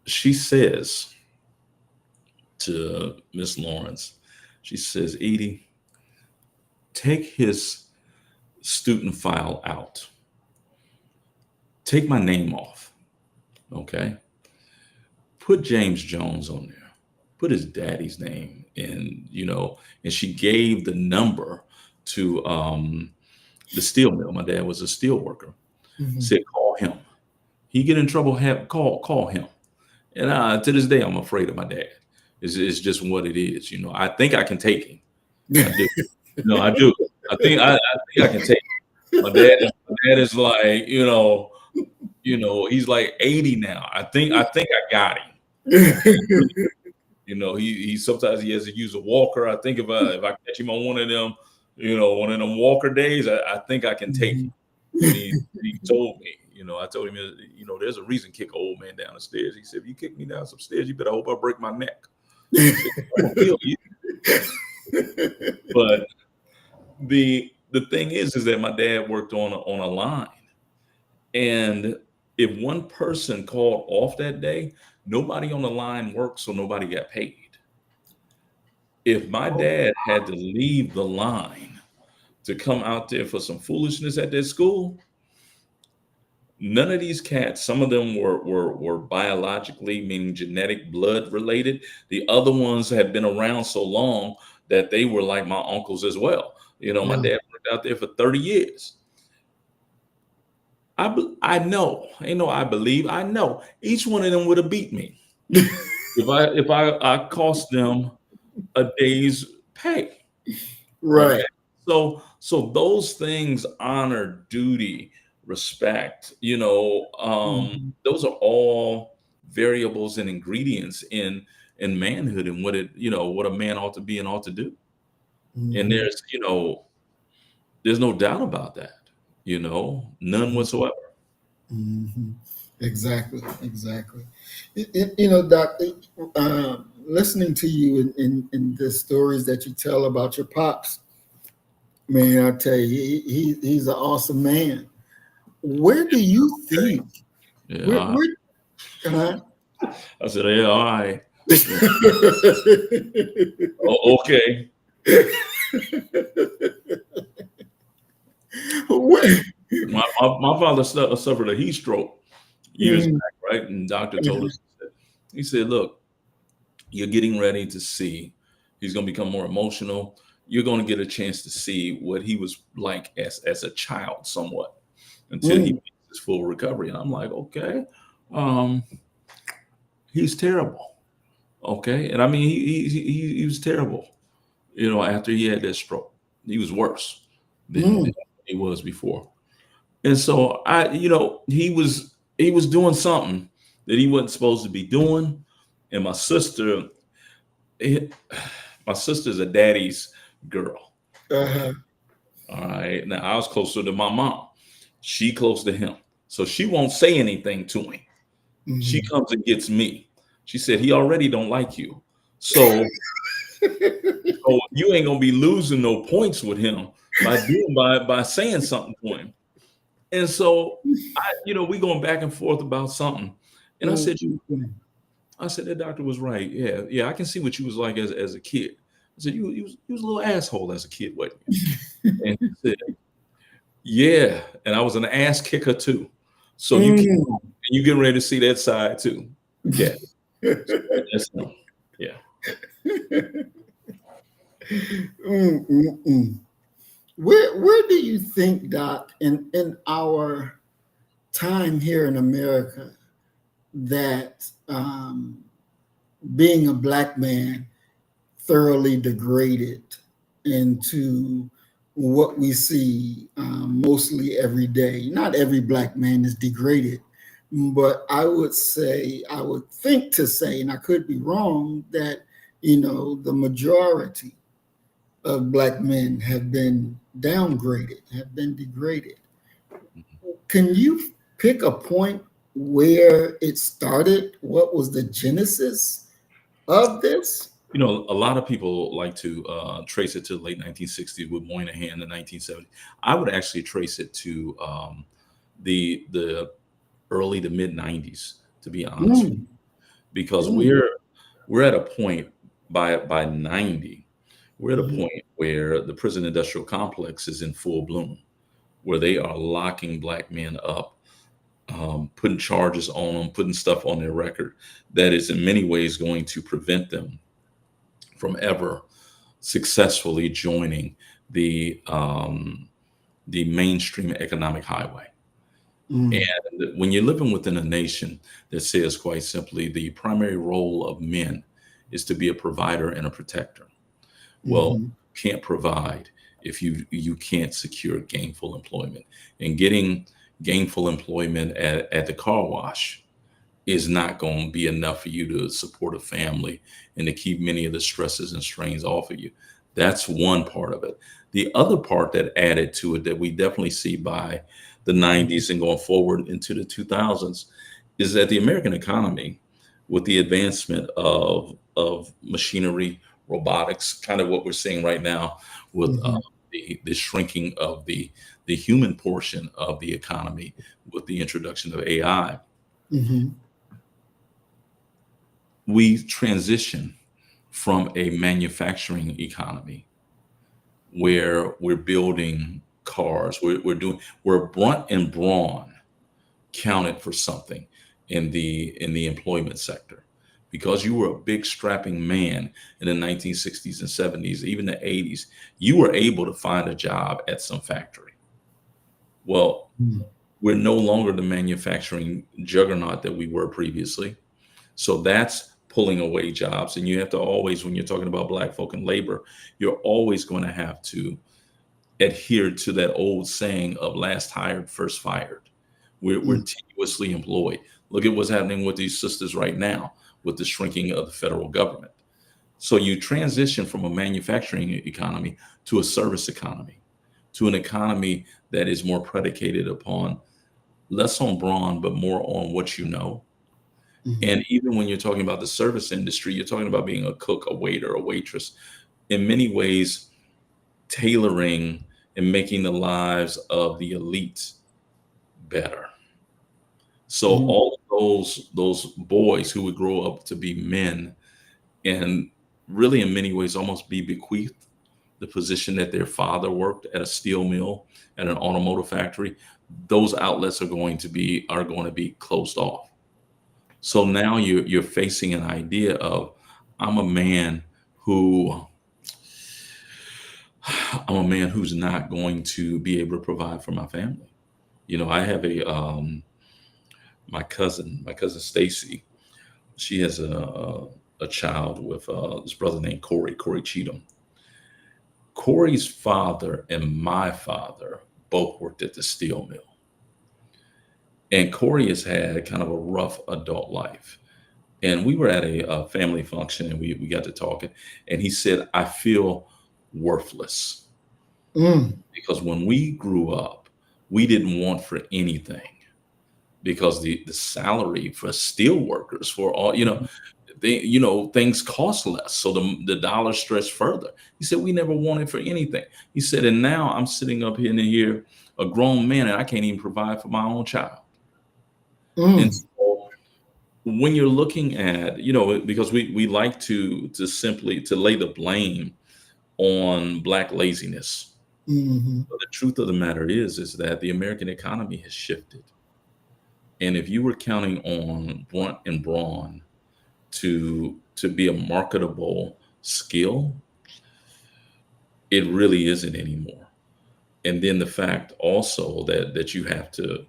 she says to Miss Lawrence, she says, "Edie, take his student file out. Take my name off. Okay? Put James Jones on there. Put his daddy's name in, and she gave the number to the steel mill. My dad was a steel worker. Said, call him. He get in trouble, call him. And to this day, I'm afraid of my dad. It's just what it is. I think I can take him. I do. No, I do. I think I can take him. My dad is like, he's like 80 now. I think I got him. He sometimes he has to use a walker. I think if I catch him on one of them, one of them walker days, I think I can take him. And he told me, I told him, there's a reason kick an old man down the stairs. He said, if you kick me down some stairs, you better hope I break my neck. I said, I'm gonna kill you. But the thing is that my dad worked on a line, and if one person called off that day, nobody on the line worked, so nobody got paid. If my dad had to leave the line to come out there for some foolishness at that school, none of these cats, some of them were biologically, meaning genetic blood related. The other ones had been around so long that they were like my uncles as well. My dad worked out there for 30 years. I know, ain't no I believe, I know each one of them would have beat me if I cost them a day's pay. Right. Okay. So those things, honor, duty, respect, Mhm. those are all variables and ingredients in manhood and what a man ought to be and ought to do. And Mhm. there's no doubt about that, none whatsoever. Mhm. Exactly. Exactly. Doc, listening to you in the stories that you tell about your pops, man, I tell you, he's an awesome man. Where do you think? Yeah. Where can I? I said, yeah, all right. Okay. Where? My father suffered a heat stroke years Mhm. back, right? And doctor told us, he said, look, you're getting ready to see, he's going to become more emotional. You're going to get a chance to see what he was like as a child somewhat until he Mm. makes his full recovery. And I'm like, okay, um, he's terrible. Okay. And I mean, he was terrible, after he had that stroke. He was worse than Mm. he was before. And so he was doing something that he wasn't supposed to be doing. And eh, my sister's a daddy's girl. Okay. Uh-huh. All right. Now I was closer to my mom. She close to him. So she won't say anything to him. She Mhm. comes and gets me. She said, he already don't like you. So you ain't gonna be losing no points with him by saying something to him. And so we going back and forth about something. And I Mm, said, mm, mm. that doctor was right. Yeah, yeah, I can see what you was like as a kid. I said, you was a little asshole as a kid, wasn't you? And he said, yeah. And I was an ass kicker too. So you getting ready to see that side too. Yeah. So that's yeah. Mm, mm, mm. Where do you think, Doc, in our time here in America, that being a black man thoroughly degraded into what we see mostly every day? Not every black man is degraded, but I would think to say, and I could be wrong, that the majority of black men have been downgraded, have been degraded. Can you pick a point where it started? What was the genesis of this? A lot of people like to trace it to the late 1960s with Moynihan, the 1970s. I would actually trace it to the early to mid 90s, to be honest with you, Mm, because mm, we're at a point by 90, we're at a mhm, point where the prison industrial complex is in full bloom, where they are locking black men up, putting charges on them, putting stuff on their record that is in many ways going to prevent them from ever successfully joining the um, the mainstream economic highway. mm, And when you're living within a nation that says quite simply the primary role of men is to be a provider and a protector, well, mhm, can't provide if you can't secure gainful employment. And getting gainful employment at the car wash is not going to be enough for you to support a family and to keep many of the stresses and strains off of you. That's one part of it. The other part that added to it that we definitely see by the 90s and going forward into the 2000s is that the American economy, with the advancement of machinery, robotics, kind of what we're seeing right now with mhm, the shrinking of the human portion of the economy with the introduction of AI, mhm, we transition from a manufacturing economy where we're building cars, we're brunt and brawn counted for something in the employment sector. Because you were a big strapping man in the 1960s and 70s, even the 80s, you were able to find a job at some factory. Well, mm, We're no longer the manufacturing juggernaut that we were previously. So that's pulling away jobs. And you have to always, when you're talking about Black folk and labor, you're always going to have to adhere to that old saying of last hired, first fired. We're tenuously employed. Look at what's happening with these sisters right now with the shrinking of the federal government. So you transition from a manufacturing economy to a service economy, to an economy that is more predicated upon less on brawn, but more on what you know. And even when you're talking about the service industry, you're talking about being a cook, a waiter, a waitress, in many ways, tailoring and making the lives of the elite better. So all of those boys who would grow up to be men and really in many ways almost be bequeathed the position that their father worked at a steel mill, at an automotive factory, those outlets are going to be closed off. So now you're facing an idea of I'm a man who I'm a man who's not going to be able to provide for my family. You know, I have my cousin Stacy. She has a child with this brother named Corey Cheatham. Corey's father and my father both worked at the steel mill. And Corey has had kind of a rough adult life. And we were at a family function and we got to talking. And he said, I feel worthless. Because when we grew up, we didn't want for anything because the salary for steel workers for all, things cost less. So the dollar stretched further. He said, we never wanted for anything. He said, and now I'm sitting up here, a grown man, and I can't even provide for my own child. And so when you're looking at, because we like to simply to lay the blame on Black laziness. But the truth of the matter is that the American economy has shifted. And if you were counting on brunt and brawn to be a marketable skill, it really isn't anymore. And then the fact also that you have to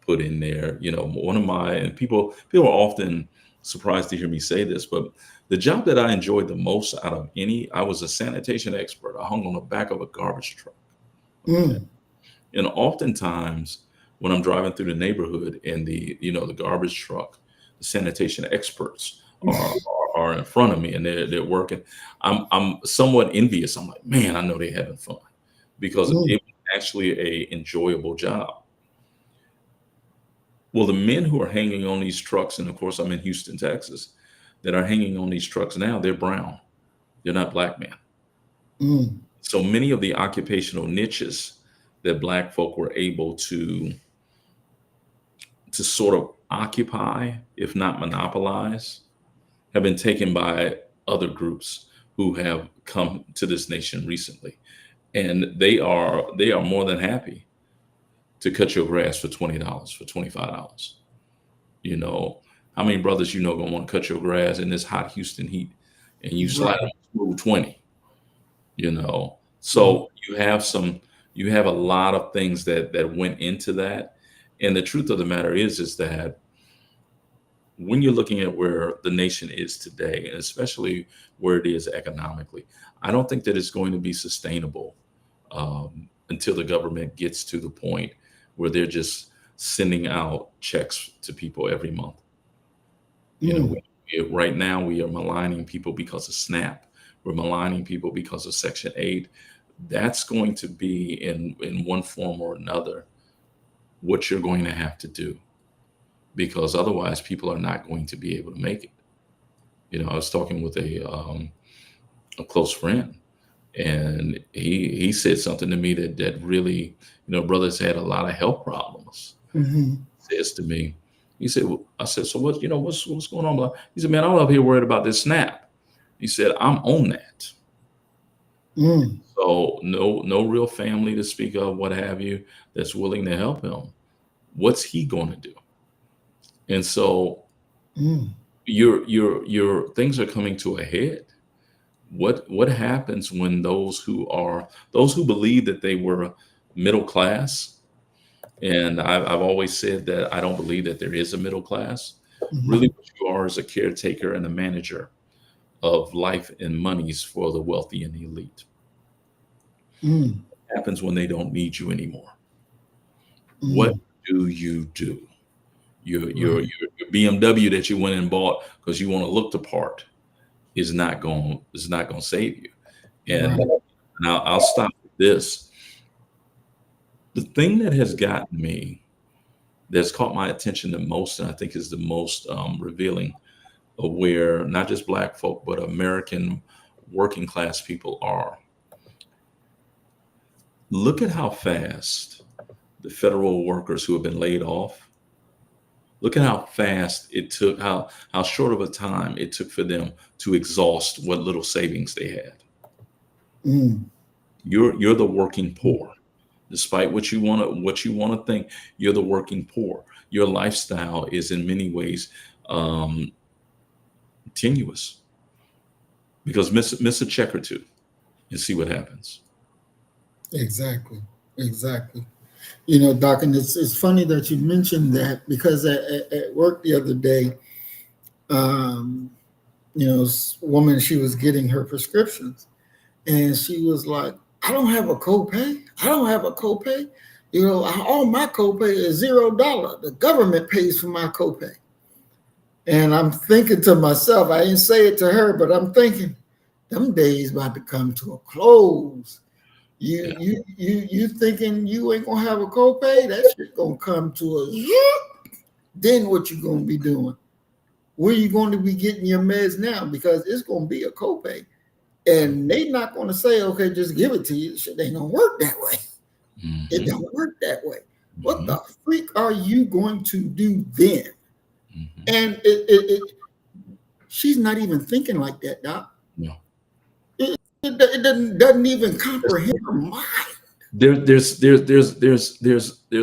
put in there, and people are often surprised to hear me say this, but the job that I enjoyed the most out of I was a sanitation expert. I hung on the back of a garbage truck. Okay. And oftentimes when I'm driving through the neighborhood and the garbage truck, the sanitation experts are in front of me and they're working, I'm somewhat envious. I'm like, man, I know they're having fun because it was actually a enjoyable job. Well, the men who are hanging on these trucks, and of course I'm in Houston, Texas, that are hanging on these trucks now, they're brown. They're not Black men. So many of the occupational niches that Black folk were able to sort of occupy, if not monopolize, have been taken by other groups who have come to this nation recently. And they are more than happy to cut your grass for $20, for $25. How many brothers gonna want to cut your grass in this hot Houston heat and you slide on smooth 20? So you have a lot of things that went into that. And the truth of the matter is that when you're looking at where the nation is today, and especially where it is economically, I don't think that it's going to be sustainable until the government gets to the point where they're just sending out checks to people every month. Right now we are maligning people because of SNAP. We're maligning people because of Section 8. That's going to be in one form or another what you're going to have to do, because otherwise people are not going to be able to make it. I was talking with a close friend, and he said something to me that really, brothers had a lot of health problems. Says to me, he said, I said, so what's going on? He said, man, I'm up here worried about this SNAP. He said, I'm on that. So no real family to speak of, what have you, that's willing to help him. What's he going to do? And so your things are coming to a head. What happens when those who believe that they were middle class And I've always said that I don't believe that there is a middle class. Mhm. Really, what you are is a caretaker and a manager of life and monies for the wealthy and the elite. Mm. What happens when they don't need you anymore? What Mm. do you do? Right. Your BMW that you went and bought because you want to look the part is not going to save you. And, Right. and I'll stop with this. The thing that has gotten me, that's caught my attention the most, and I think is the most revealing of where not just Black folk, but American working class people are. Look at how fast the federal workers who have been laid off, look at how fast it took, how short of a time it took for them to exhaust what little savings they had. Mm. You're the working poor. Despite what you want to think, you're the working poor. Your lifestyle is in many ways um, tenuous because miss a check or two and see what happens. Exactly. Exactly. You know, Doc, and it's funny that you mentioned that because at work the other day, um, you know, this woman, she was getting her prescriptions, and she was like, "I don't have a copay. I don't have a copay. You know, all my copay is $0. The government pays for my copay." And I'm thinking to myself, I didn't say it to her, but I'm thinking, them days about to come to a close. Yeah. You thinking you ain't gonna have a copay? That shit gonna come to a zoop. Then what you gonna be doing? Where you going to be getting your meds now? Because it's gonna be a copay. And they not gonna say, okay, just give it to you. Shit ain't gonna work that way. It Mm-hmm. don't work that way. What Mm-hmm. the freak are you going to do then? Mm-hmm. And she's not even thinking like that, Doc. No. It doesn't even comprehend her mind. There's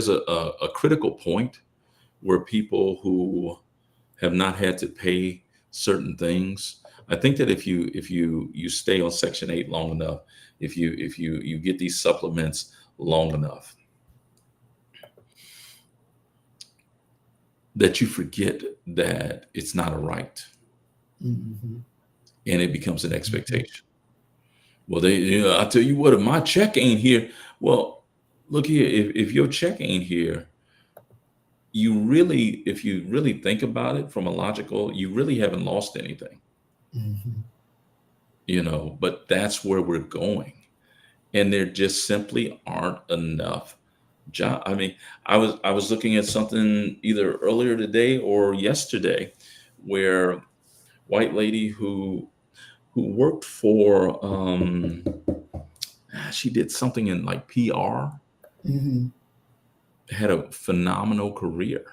a critical point where people who have not had to pay certain things. I think that if you stay on Section 8 long enough, if you get these supplements long enough, that you forget that it's not a right Mhm. and it becomes an expectation. Well, I tell you what, if my check ain't here, well, look here, if your check ain't here, if you really think about it from a logical, you really haven't lost anything, Mhm. but that's where we're going. And there just simply aren't enough job. I mean, I was looking at something either earlier today or yesterday where white lady who worked for she did something in like PR, Mhm. had a phenomenal career,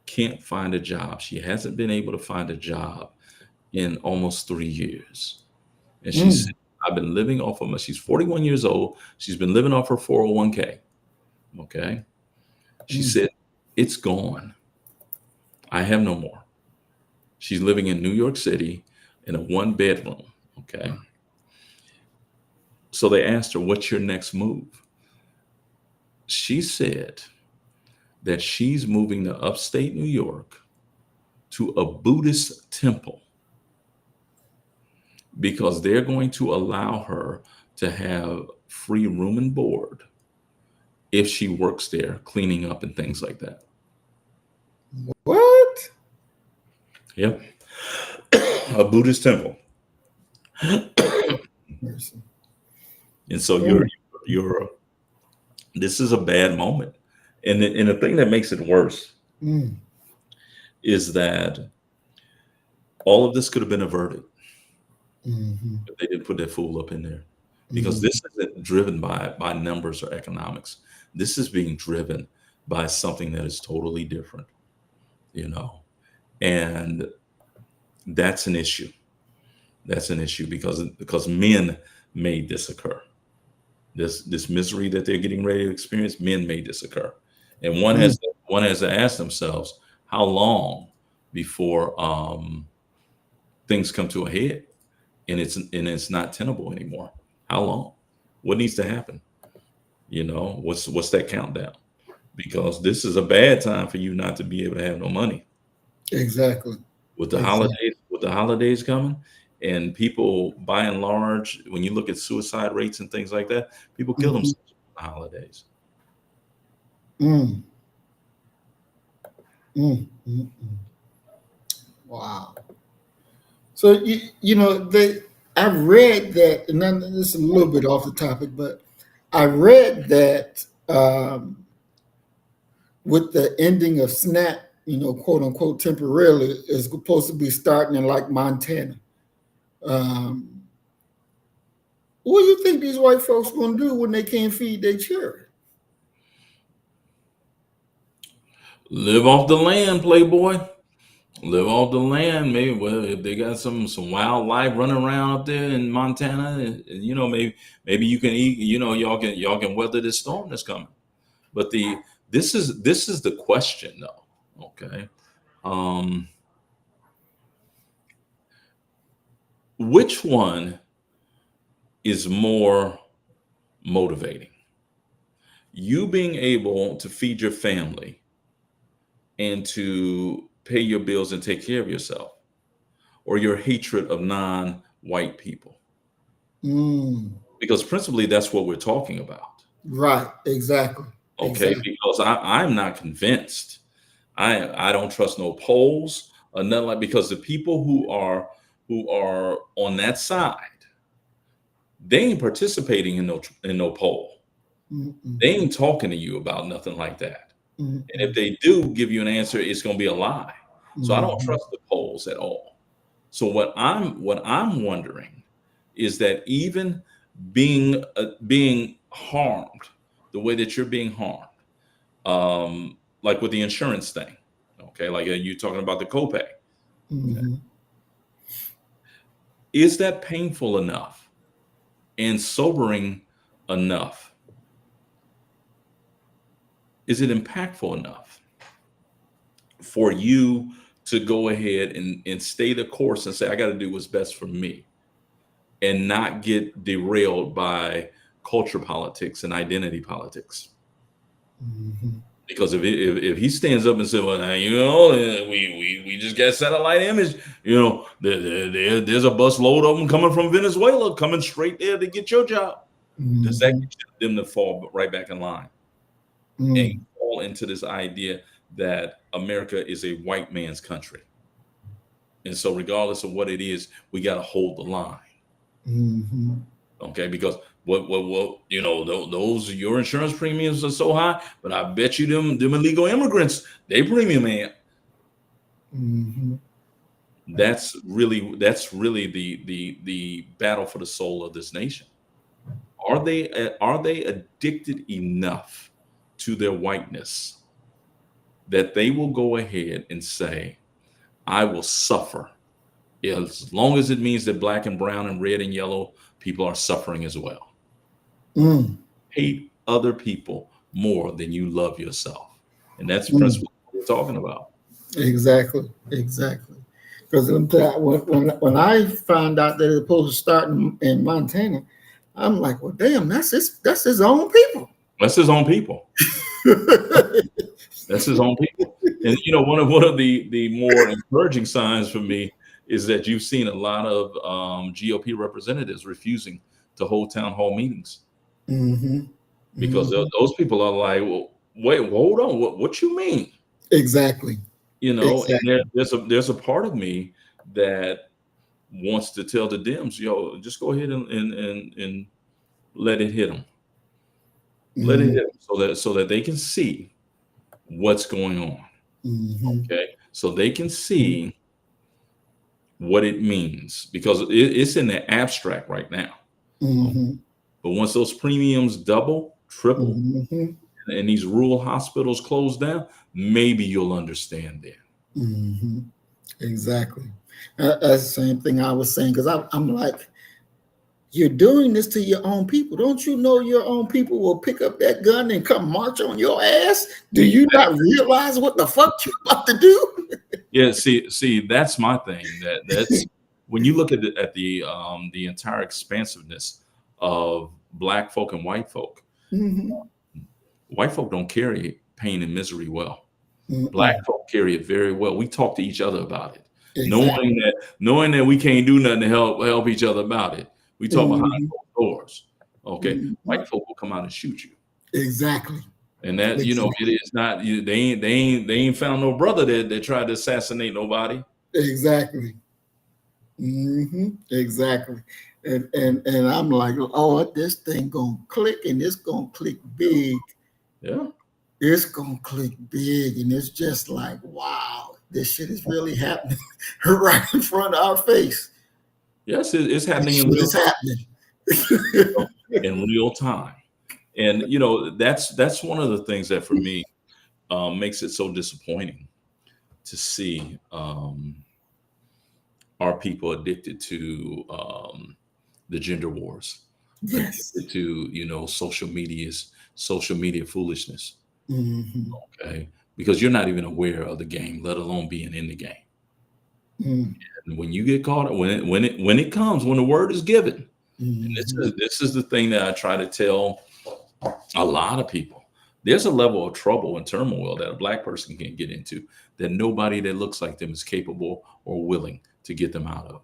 can't find a job. She hasn't been able to find a job in almost 3 years. And she Mm. said, I've been living off of she's 41 years old. She's been living off her 401k. Okay. She Mm. said, it's gone. I have no more. She's living in New York City in a one bedroom. Okay. So they asked her, what's your next move? She said that she's moving to upstate New York to a Buddhist temple because they're going to allow her to have free room and board if she works there, cleaning up and things like that. What? Yep. A Buddhist temple. Mercy. And so Oh. this is a bad moment. And the thing that makes it worse Mm. is that all of this could have been averted Mhm. if they didn't put that fool up in there. Because Mhm. this isn't driven by numbers or economics. This is being driven by something that is totally different, you know. And that's an issue. That's an issue because men made this occur. This misery that they're getting ready to experience, men made this occur. And Mm. one has to ask themselves, how long before things come to a head and it's not tenable anymore? How long? What needs to happen? What's that countdown? because this is a bad time for you not to be able to have no money. Exactly. With the Exactly. holidays coming, and people by and large, when you look at suicide rates and things like that, people kill Mhm. themselves on the holidays. Mm. Mm. Wow. So you know I read that, and then this is a little bit off the topic, but I read that with the ending of SNAP, quote unquote, temporarily, is supposed to be starting in like Montana. Um, what do you think these white folks going to do when they can't feed their children? Live off the land, playboy. Live off the land. Maybe, well, if they got some wildlife running around up there in Montana, maybe you can eat. Y'all can weather this storm that's coming. But this is the question though. Okay, which one is more motivating? You being able to feed your family and to pay your bills and take care of yourself, or your hatred of non-white people? Mm, Because principally, that's what we're talking about. right. Exactly. Okay, Exactly. because I'm not convinced. I don't trust no polls or nothing, like, because the people who are on that side, they ain't participating in no poll. Mm-mm. They ain't talking to you about nothing like that. And if Mm-mm. they do give you an answer, it's going to be a lie. So I don't Mhm. trust the polls at all. So what I'm wondering is that even being harmed the way that you're being harmed, like with the insurance thing, okay, like you talking about the copay, okay, Mhm. is that painful enough and sobering enough? Is it impactful enough for you to go ahead and stay the course and say, I got to do what's best for me, and not get derailed by culture politics and identity politics? Mhm. Because if he stands up and says, well, now, we just got satellite image, there's a bus load of them coming from Venezuela, coming straight there to get your job. Does that Mhm. get them to fall right back in line and Mm. fall into this idea that America is a white man's country? And so regardless of what it is, we got to hold the line. Mhm. Okay, because what those your insurance premiums are so high, but I bet you them illegal immigrants, they premium ain't. Mhm. That's really the battle for the soul of this nation. Are they addicted enough to their whiteness that they will go ahead and say, I will suffer as long as it means that black and brown and red and yellow people are suffering as well? Mm. Hate other people more than you love yourself. And that's Mm. principally what we're talking about. Exactly. Exactly. Because when I found out that it's supposed to start in Montana, I'm like, well, damn, that's his own people. That's his own people. That's his own people. And one of the more encouraging signs for me is that you've seen a lot of GOP representatives refusing to hold town hall meetings, Mm-hmm. because Mm-hmm. those people are like, well, wait, hold on, what you mean? Exactly. And Exactly. there's a part of me that wants to tell the Dems, yo, just go ahead and let it hit them. Let it Mm-hmm. hit them so that they can see what's going on. Mm-hmm. Okay. So they can see what it means, because it's in the abstract right now. Mm-hmm. But once those premiums double, triple, Mm-hmm. and these rural hospitals close down, maybe you'll understand then. Mm-hmm. Exactly. That's the same thing I was saying, because I'm like, you're doing this to your own people. Don't you know your own people will pick up that gun and come march on your ass? Do you not realize what the fuck you about to do? Yeah, see, that's my thing. That's when you look at the entire expansiveness of black folk and white folk. Mm-hmm. White folk don't carry pain and misery well. Black folk carry it very well. We talk to each other about it, knowing that we can't do nothing to help each other about it. We talk behind closed doors. Okay, white folk will come out and shoot you. Exactly. And that, you know, it is not. They ain't found no brother that tried to assassinate nobody. Exactly. Exactly. And I'm like, oh, this thing gonna click, and it's gonna click big. Yeah. It's gonna click big, and it's just like, wow, this shit is really happening right in front of our face. Yes, it's happening in real time. In real time. And you know, that's one of the things that for me makes it so disappointing to see our people addicted to the gender wars, addicted to, you know, social media foolishness. Okay, because you're not even aware of the game, let alone being in the game. And when you get caught, when it comes, when the word is given, and this is the thing that I try to tell a lot of people. There's a level of trouble and turmoil that a black person can get into that nobody that looks like them is capable or willing to get them out of.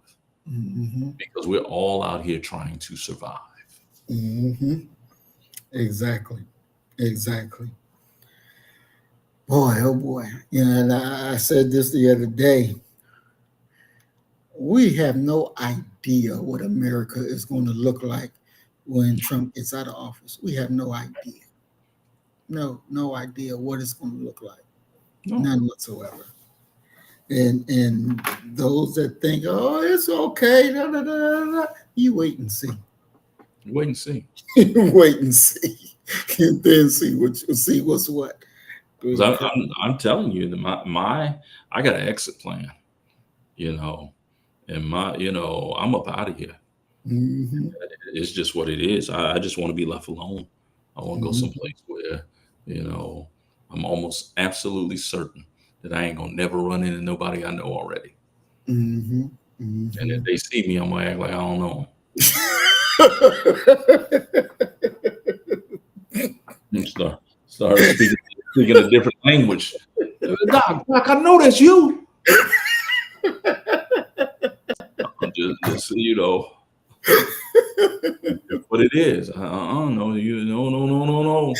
Because we're all out here trying to survive. Exactly. Boy, oh boy. You know, and I said this the other day. We have no idea what America is going to look like when Trump gets out of office. We have no idea. No idea what it's going to look like. None whatsoever. And those that think, oh, it's okay, you wait and see. Wait and see. Wait and see. And then see what's what. I'm telling you that I got an exit plan, you know, and I'm up out of here. It's just what it is. I just want to be left alone. I want to go someplace where, you know, I'm almost absolutely certain that I ain't gonna never run into nobody I know already. And if they see me, I'm gonna act like I don't know them. Start speaking a different language. Doc, I know that's you. Just you know, what it is. No, you no.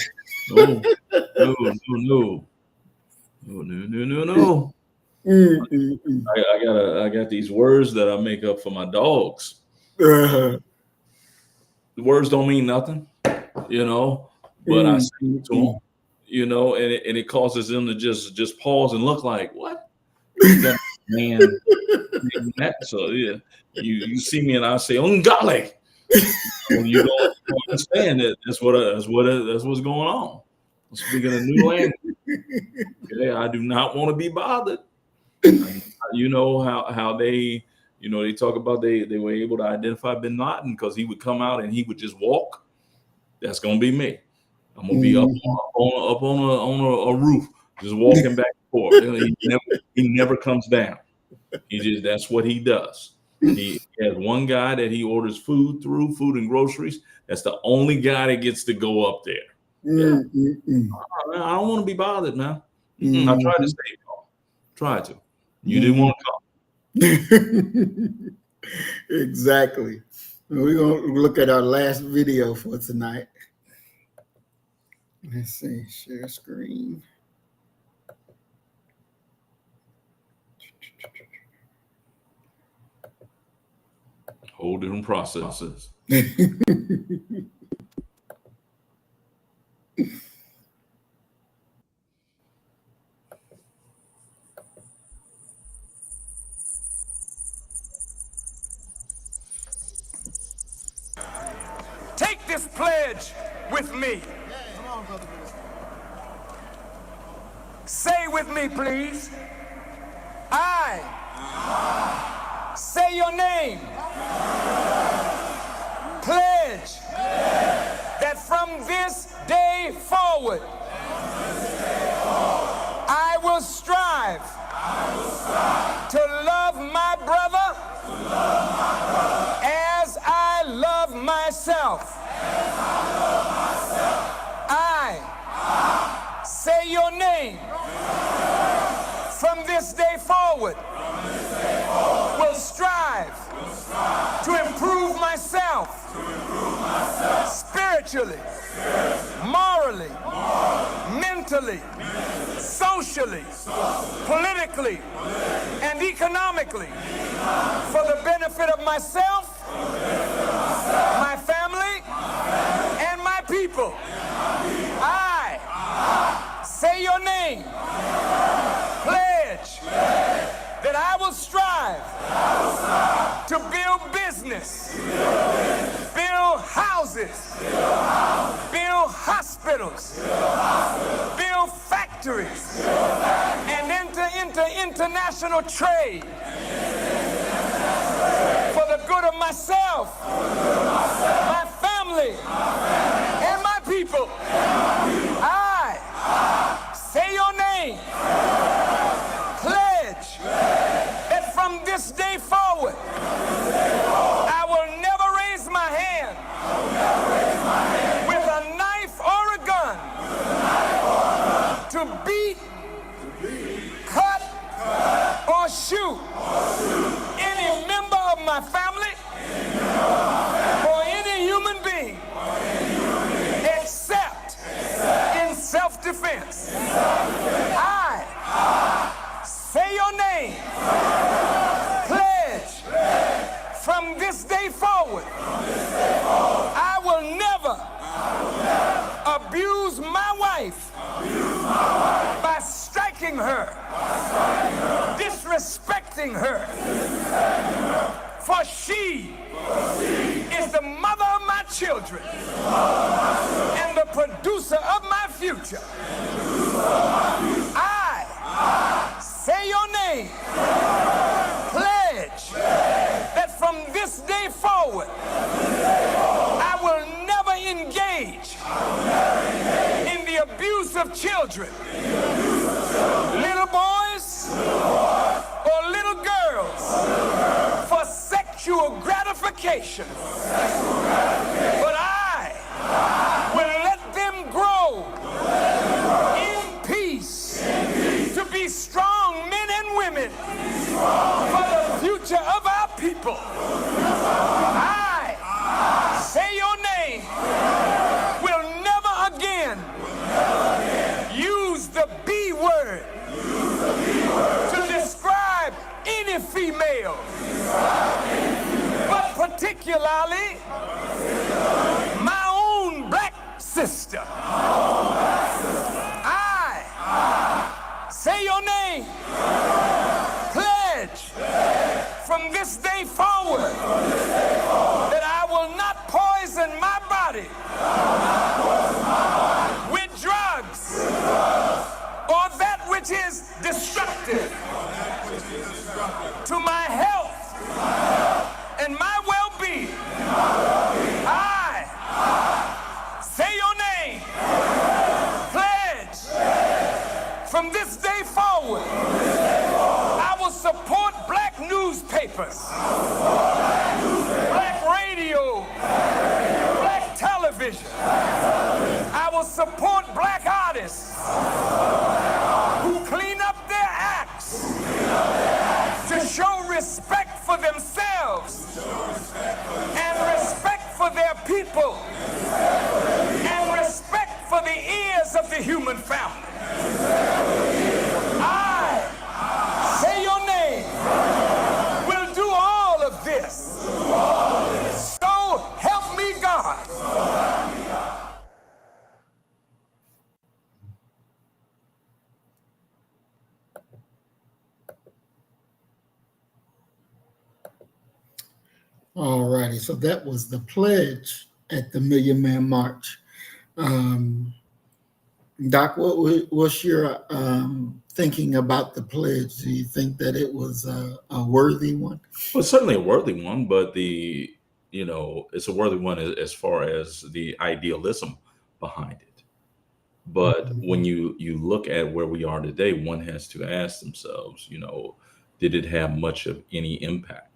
I got these words that I make up for my dogs. The words don't mean nothing, you know, but I say it to them, you know, and it causes them to just pause and look like, what? Man, so yeah, you see me and I say, "Ungale." Well, you don't understand that that's what's going on. I'm speaking a new language. Okay, I do not want to be bothered. You know how they, you know, they talk about they were able to identify Bin Laden because he would come out and he would just walk. That's gonna be me. I'm gonna be up on a roof, just walking back and forth. He never comes down. That's what he does. He has one guy that he orders food and groceries. That's the only guy that gets to go up there. Yeah. I don't want to be bothered, man. I tried to stay calm. Tried to. You didn't want to come. Exactly. We're going to look at our last video for tonight. Let's see. Share screen. Whole different processes. Take this pledge with me. Say with me, please. I say your name. Pledge that from this day forward, I will strive to love my brother as I love myself. I say your spiritually, morally, mentally, socially, politically, and economically, for the benefit of myself, my family, and my people. I say your name, pledge that I will strive to build business, build houses, build hospitals, build factories, and enter into international trade for the good of myself, my family, and my people. I say your name, pledge that from this day forward, I will never raise my hand with a knife or a gun to beat, cut, or shoot any member of my family or any human being except in self-defense. I say your name, pledge from this day forward, I will never abuse my wife by striking her, disrespecting her, for she is the mother of my children and the producer of my future. I say your name, pledge that from this day forward, I will never engage in the abuse of children, little boys or little girls, for sexual gratification. But I will let them grow in peace to be strong men and women for the future of our people. I say your name, will never again use the B word to describe any female, but particularly my own black sister. I say your name, pledge from this day forward that I will not poison my body with drugs or that which is destructive to my health and my well-being. I say your name, pledge from this day forward, I will support black newspapers, black radio, black television. I will support black artists who clean up their acts to show respect for themselves and respect for their people and respect for the ears of the human family. I say your name, will do all of this. So help me God. All righty, so that was the pledge at the Million Man March. Doc, what's your thinking about the pledge? Do you think that it was a worthy one? Well, it's certainly a worthy one, but it's a worthy one as far as the idealism behind it. But when you look at where we are today, one has to ask themselves, did it have much of any impact?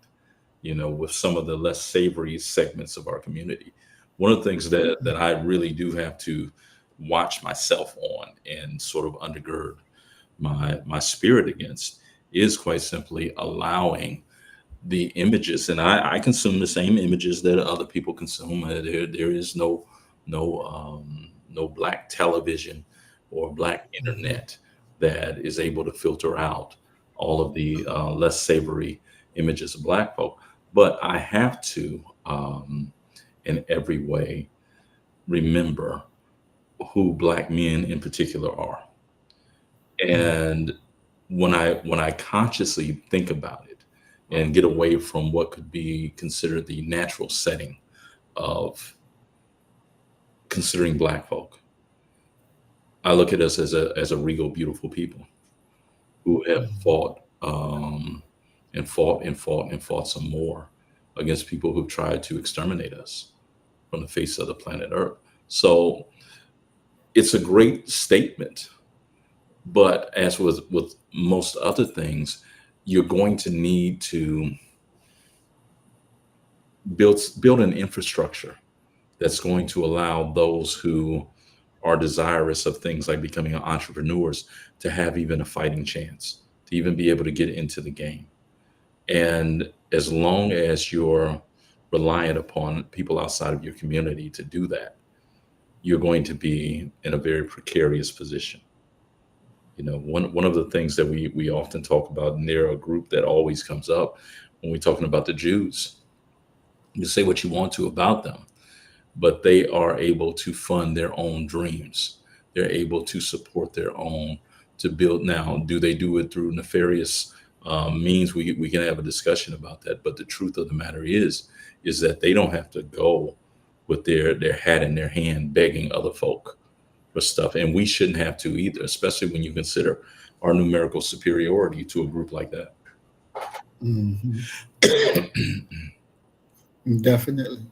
With some of the less savory segments of our community. One of the things that I really do have to watch myself on and sort of undergird my spirit against is quite simply allowing the images, and I consume the same images that other people consume. There is no black television or black internet that is able to filter out all of the less savory images of black folk. But I have to, in every way, remember who black men in particular are. And when I consciously think about it and get away from what could be considered the natural setting of considering black folk, I look at us as a regal, beautiful people who have fought and fought and fought and fought some more against people who've tried to exterminate us from the face of the planet Earth. So it's a great statement. But as with most other things, you're going to need to build an infrastructure that's going to allow those who are desirous of things like becoming entrepreneurs to have even a fighting chance, to even be able to get into the game. And as long as you're reliant upon people outside of your community to do that, you're going to be in a very precarious position. You know, one of the things that we often talk about, and they're a group that always comes up when we're talking about the Jews. You say what you want to about them, but they are able to fund their own dreams. They're able to support their own to build. Now, do they do it through nefarious means? We can have a discussion about that. But the truth of the matter is that they don't have to go with their hat in their hand begging other folk for stuff, and we shouldn't have to either, especially when you consider our numerical superiority to a group like that. Definitely.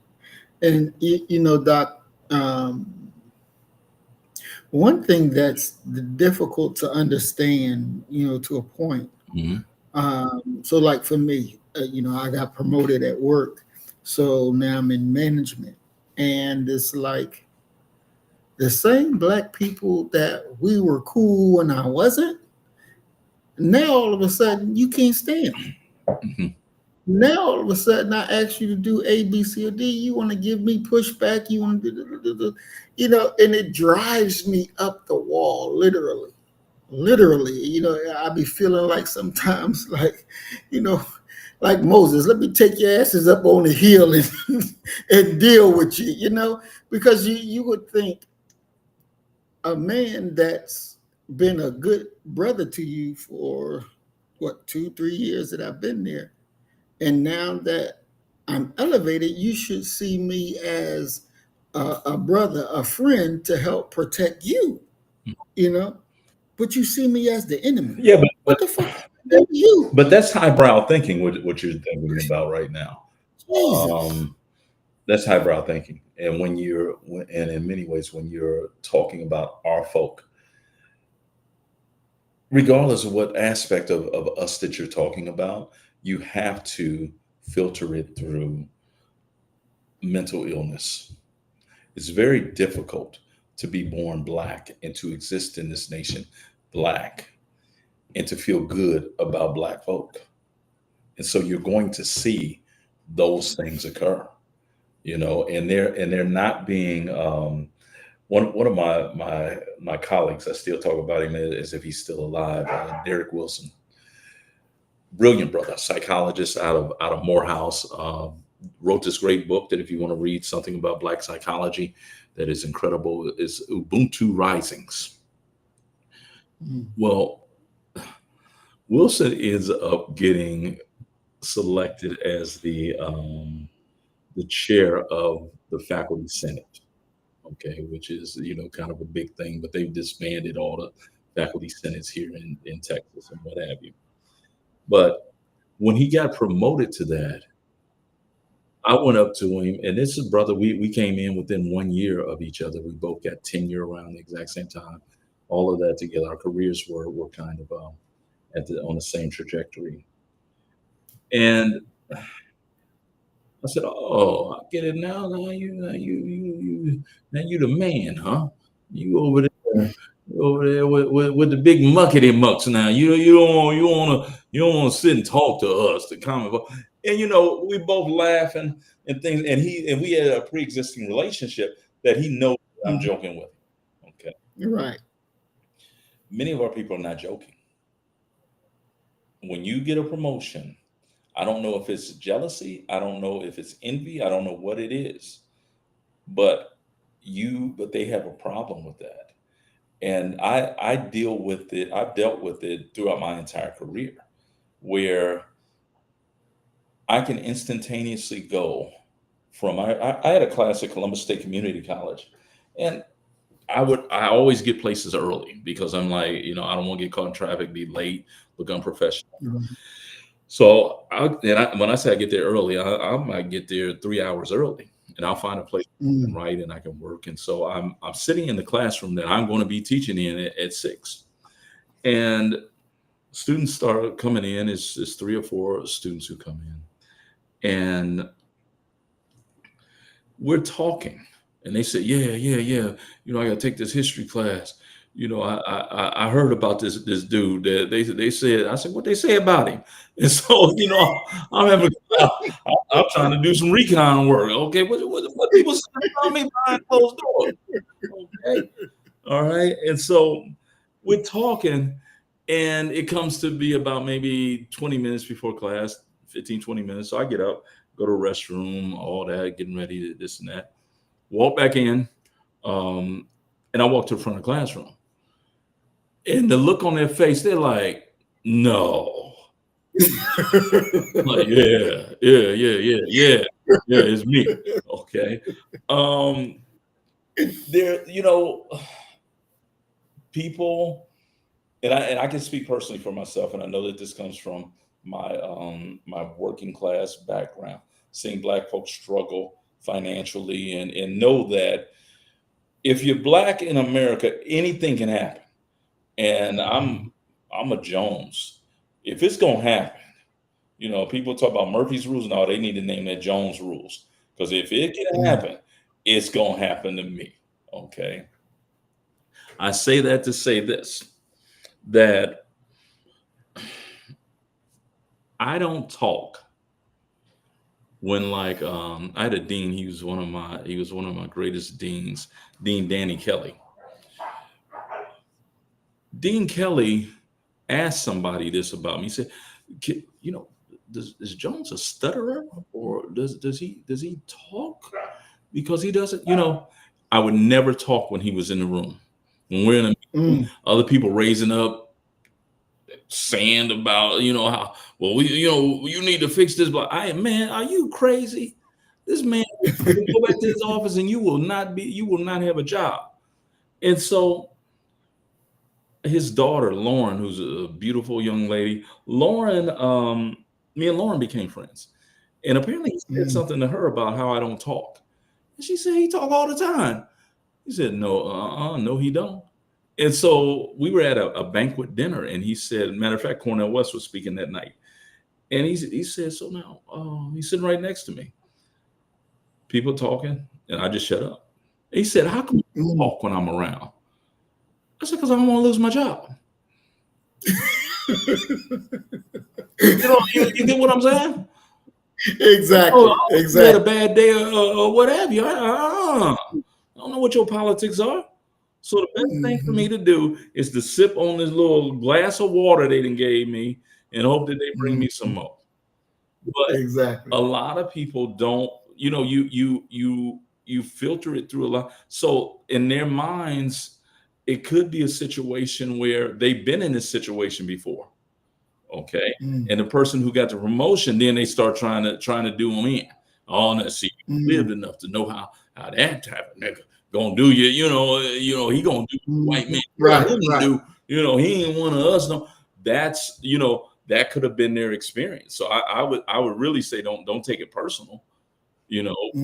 And you know, Doc, one thing that's difficult to understand, you know, to a point. So like for me, you know, I got promoted at work, so now I'm in management, and it's like the same black people that we were cool when I wasn't, now all of a sudden you can't stand them. Now all of a sudden I ask you to do A, B, C, or D. You want to give me pushback. You want to, you know, and it drives me up the wall, literally. Literally, you know, I be feeling like sometimes, like, you know, like Moses, let me take your asses up on the hill and deal with you, you know, because you would think a man that's been a good brother to you for what, 2-3 years that I've been there, and now that I'm elevated, you should see me as a brother, a friend to help protect you, you know, but you see me as the enemy. Yeah, What the fuck is you? but that's highbrow thinking. What you're thinking about right now. Jesus. That's highbrow thinking. And and in many ways, when you're talking about our folk, regardless of what aspect of us that you're talking about, you have to filter it through mental illness. It's very difficult to be born black and to exist in this nation black and to feel good about black folk. And so you're going to see those things occur, you know, and they're not being one of my colleagues, I still talk about him as if he's still alive, Derek Wilson, brilliant brother, psychologist out of Morehouse, wrote this great book that if you want to read something about black psychology that is incredible, is Ubuntu Risings. Well, Wilson ends up getting selected as the chair of the faculty senate, okay, which is, you know, kind of a big thing, but they've disbanded all the faculty senates here in Texas and what have you. But when he got promoted to that, I went up to him, and this is brother. We came in within 1 year of each other. We both got tenure around the exact same time. All of that together, our careers were kind of on the same trajectory. And I said, "Oh, I get it now. Now you the man, huh? You over there with the big muckety mucks now. You don't want to sit and talk to us to comment." And we both laugh and things, and we had a pre-existing relationship that he knows that I'm joking with him. Okay. Right. Many of our people are not joking. When you get a promotion, I don't know if it's jealousy, I don't know if it's envy, I don't know what it is, but they have a problem with that. And I deal with it. I've dealt with it throughout my entire career, where I can instantaneously go from I had a class at Columbus State Community College, and I always get places early because I'm like, I don't want to get caught in traffic, be late, look unprofessional. So when I say I get there early, I might get there 3 hours early, and I'll find a place I can write and I can work. And so I'm sitting in the classroom that I'm going to be teaching in at 6, and students start coming in. It's 3 or 4 students who come in, and we're talking, and they say, yeah. I got to take this history class. I heard about this dude that they said. I said, what they say about him? And so, I'm having, I'm trying to do some recon work. Okay, what people say about me behind closed doors? Okay, all right. And so we're talking, and it comes to be about maybe 20 minutes before class, 15, 20 minutes. So I get up, go to the restroom, all that, getting ready to this and that. Walk back in, and I walk to the front of the classroom. And the look on their face, they're like, no. Like, yeah, it's me. Okay. There, people, and I can speak personally for myself, and I know that this comes from my working class background, seeing Black folks struggle financially, and know that if you're Black in America, anything can happen. And I'm a Jones. If it's gonna happen, people talk about Murphy's rules. No, they need to name that Jones rules, because if it can happen, it's gonna happen to me. Okay. I say that to say this, that I don't talk when, like, I had a dean. He was one of my greatest deans, Dean Danny Kelly. Dean Kelly asked somebody this about me. He said, is Jones a stutterer, or does he talk? Because he doesn't. I would never talk when he was in the room. When we're in a meeting, other people raising up sand about how, well, you need to fix this. But man, are you crazy? This man will go back to his office, and you will not have a job. And so his daughter, Lauren, who's a beautiful young lady, me and Lauren became friends. And apparently he said something to her about how I don't talk. And she said, he talk all the time. He said, no, no, he don't. And so we were at a banquet dinner, and he said, matter of fact, Cornel West was speaking that night. And he said, so now he's sitting right next to me. People talking, and I just shut up. He said, how come you talk when I'm around? I said, because I don't want to lose my job. You get what I'm saying? Exactly. You had a bad day or what have you. I don't know what your politics are. So the best thing for me to do is to sip on this little glass of water they done gave me and hope that they bring me some more. But a lot of people don't. You filter it through a lot. So in their minds, it could be a situation where they've been in this situation before. Okay. And the person who got the promotion, then they start trying to do them in. Oh, no, see, you lived enough to know how that type of nigga gonna do you. He gonna do white man. Right. Do. He ain't one of us. No, that's that could have been their experience. So I would really say don't take it personal.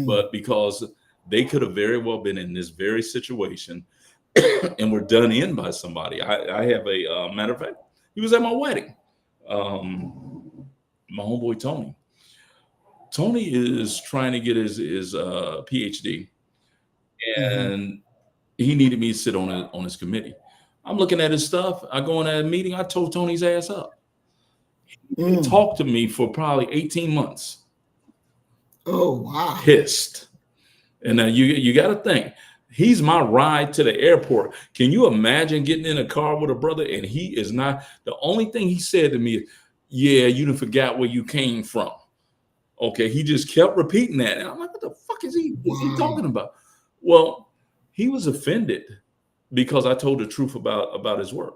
But because they could have very well been in this very situation and were done in by somebody. I have a matter of fact, he was at my wedding. My homeboy Tony. Tony is trying to get his PhD, and he needed me to sit on his committee. I'm looking at his stuff. I go in that meeting. I told Tony's ass up. He talked to me for probably 18 months. Oh, wow. Pissed. And now you got to think, he's my ride to the airport. Can you imagine getting in a car with a brother and he is not? The only thing he said to me is, yeah, you done forgot where you came from. Okay, he just kept repeating that. And I'm like, what the fuck is he talking about? Well, he was offended because I told the truth about his work.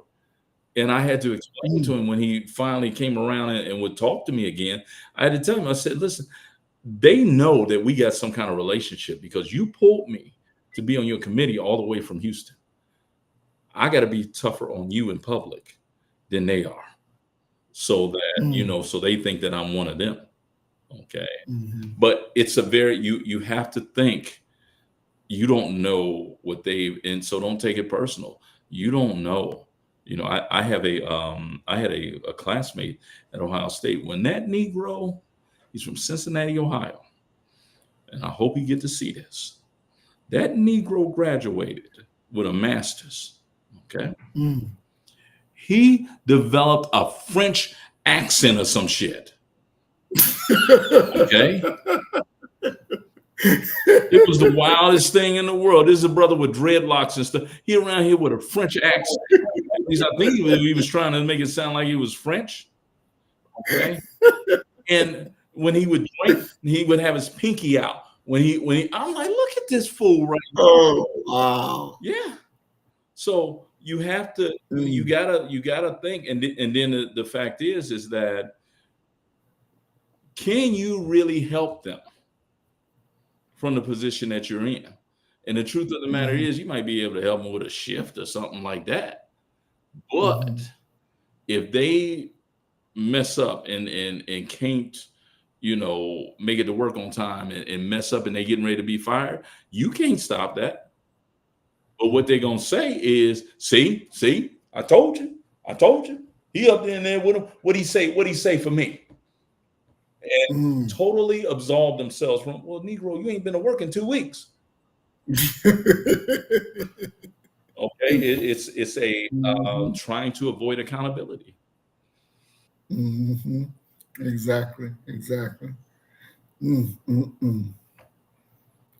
And I had to explain to him when he finally came around and would talk to me again. I had to tell him, I said, listen, they know that we got some kind of relationship because you pulled me to be on your committee all the way from Houston. I got to be tougher on you in public than they are. So that, so they think that I'm one of them. Okay. But it's you have to think you don't know what and so don't take it personal. You don't know. I have I had a classmate at Ohio State. When that Negro, he's from Cincinnati, Ohio, and I hope you get to see this. That Negro graduated with a master's. Okay. He developed a French accent or some shit. Okay. It was the wildest thing in the world. This is a brother with dreadlocks and stuff. He around here with a French accent. I think he was trying to make it sound like he was French. Okay. And when he would drink, he would have his pinky out. When he I'm like, look at this fool right now. Oh, wow. Yeah. So you have to, you gotta think. And then the fact is that can you really help them from the position that you're in? And the truth of the matter is you might be able to help them with a shift or something like that. But if they mess up and can't, make it to work on time and mess up and they getting ready to be fired, you can't stop that. But what they're going to say is, see, I told you. He up there in there with him. What'd he say for me? And totally absolve themselves from, well, Negro, you ain't been to work in 2 weeks. Okay, it's a trying to avoid accountability. Exactly.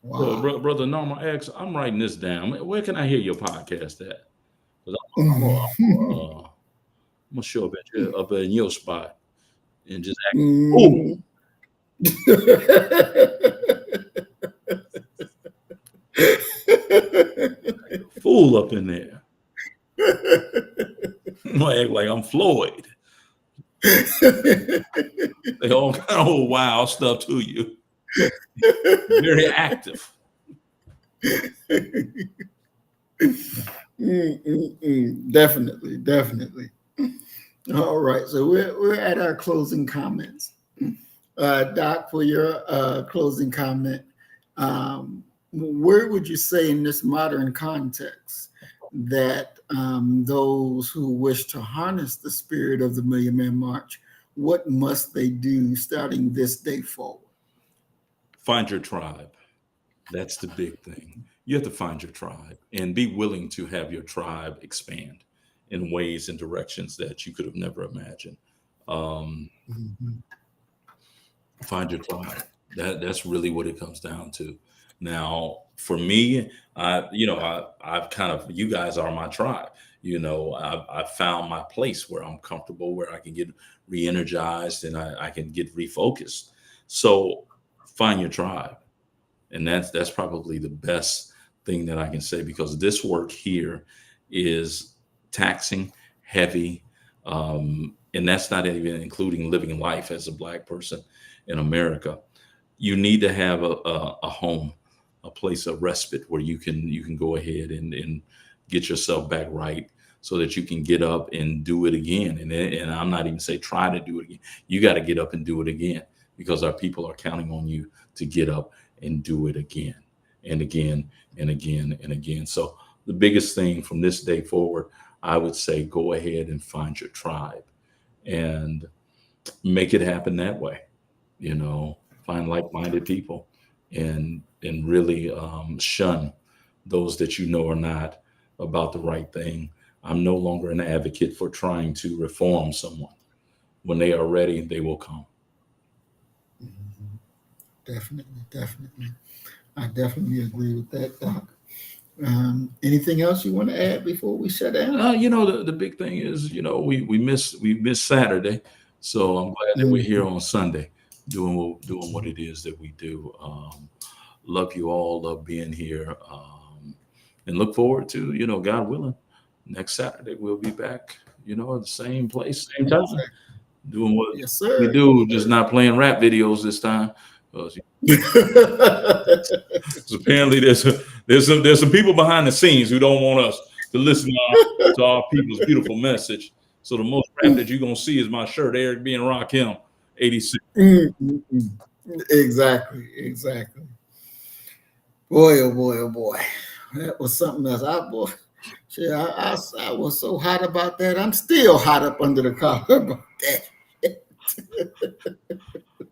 Wow. So, Brother Normal X, I'm writing this down. Where can I hear your podcast at? I'm gonna show up in your spot and just act fool. Fool up in there. I'm gonna act like I'm Floyd. They all kind of wild stuff to you. Very active. Definitely. All right, so we're at our closing comments. Doc, for your closing comment, where would you say in this modern context that those who wish to harness the spirit of the Million Man March, what must they do starting this day forward? Find your tribe. That's the big thing. You have to find your tribe and be willing to have your tribe expand in ways and directions that you could have never imagined. Find your tribe. That's really what it comes down to. Now, for me, I've kind of, you guys are my tribe. I've found my place where I'm comfortable, where I can get re-energized and I can get refocused. So find your tribe. And that's probably the best thing that I can say, because this work here is taxing, heavy, and that's not even including living life as a Black person in America. You need to have a home, a place of respite where you can go ahead and get yourself back right, so that you can get up and do it again. And I'm not even say try to do it again. You got to get up and do it again, because our people are counting on you to get up and do it again and again and again and again. So the biggest thing from this day forward, I would say, go ahead and find your tribe and make it happen that way. Find like-minded people and really shun those that are not about the right thing. I'm no longer an advocate for trying to reform someone. when they are ready, they will come. Definitely. I definitely agree with that, Doc. Anything else you want to add before we shut down? The big thing is, we missed Saturday, so I'm glad that we're here on Sunday doing what it is that we do. Love you all, love being here, and look forward to, God willing, next Saturday we'll be back, at the same place, same time, doing what we do, just not playing rap videos this time. So apparently there's some people behind the scenes who don't want us to listen to our people's beautiful message. So the most rap that you're gonna see is my shirt, Eric B. and Rakim, 86. Exactly. Boy, oh boy. That was something else. I was so hot about that. I'm still hot up under the collar about that.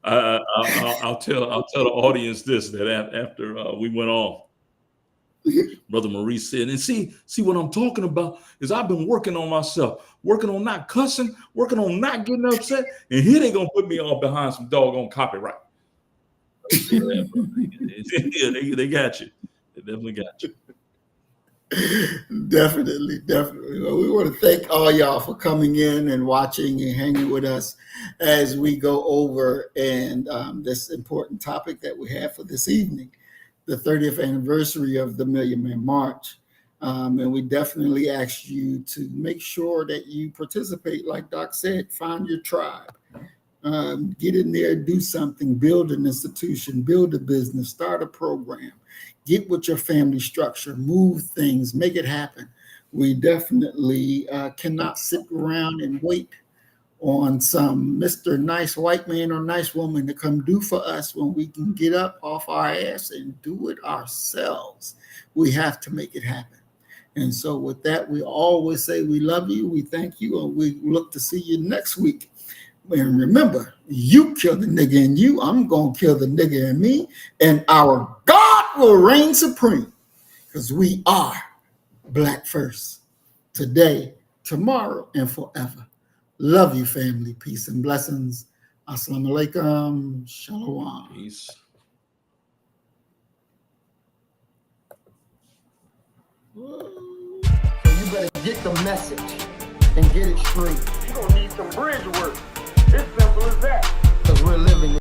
I'll tell the audience this, that after we went off, Brother Maurice said, and see what I'm talking about is I've been working on myself, working on not cussing, working on not getting upset, and here they gonna put me all behind some doggone copyright. Yeah, they got you. They definitely got you. Definitely. Well, we want to thank all y'all for coming in and watching and hanging with us as we go over and this important topic that we have for this evening, the 30th anniversary of the Million Man March. And we definitely ask you to make sure that you participate. Like Doc said, find your tribe. Get in there, do something, build an institution, build a business, start a program. Get with your family structure, move things, make it happen. We definitely cannot sit around and wait on some Mr. Nice White Man or nice woman to come do for us when we can get up off our ass and do it ourselves. We have to make it happen. And so with that, we always say we love you, we thank you, and we look to see you next week. And remember, you kill the nigga in you, I'm going to kill the nigga in me, and our God will reign supreme because we are Black first, today, tomorrow, and forever. Love you, family. Peace and blessings. Assalamu alaikum. Shalom. Peace. So you better get the message and get it straight. You're going to need some bridge work. It's simple as that. Because we're living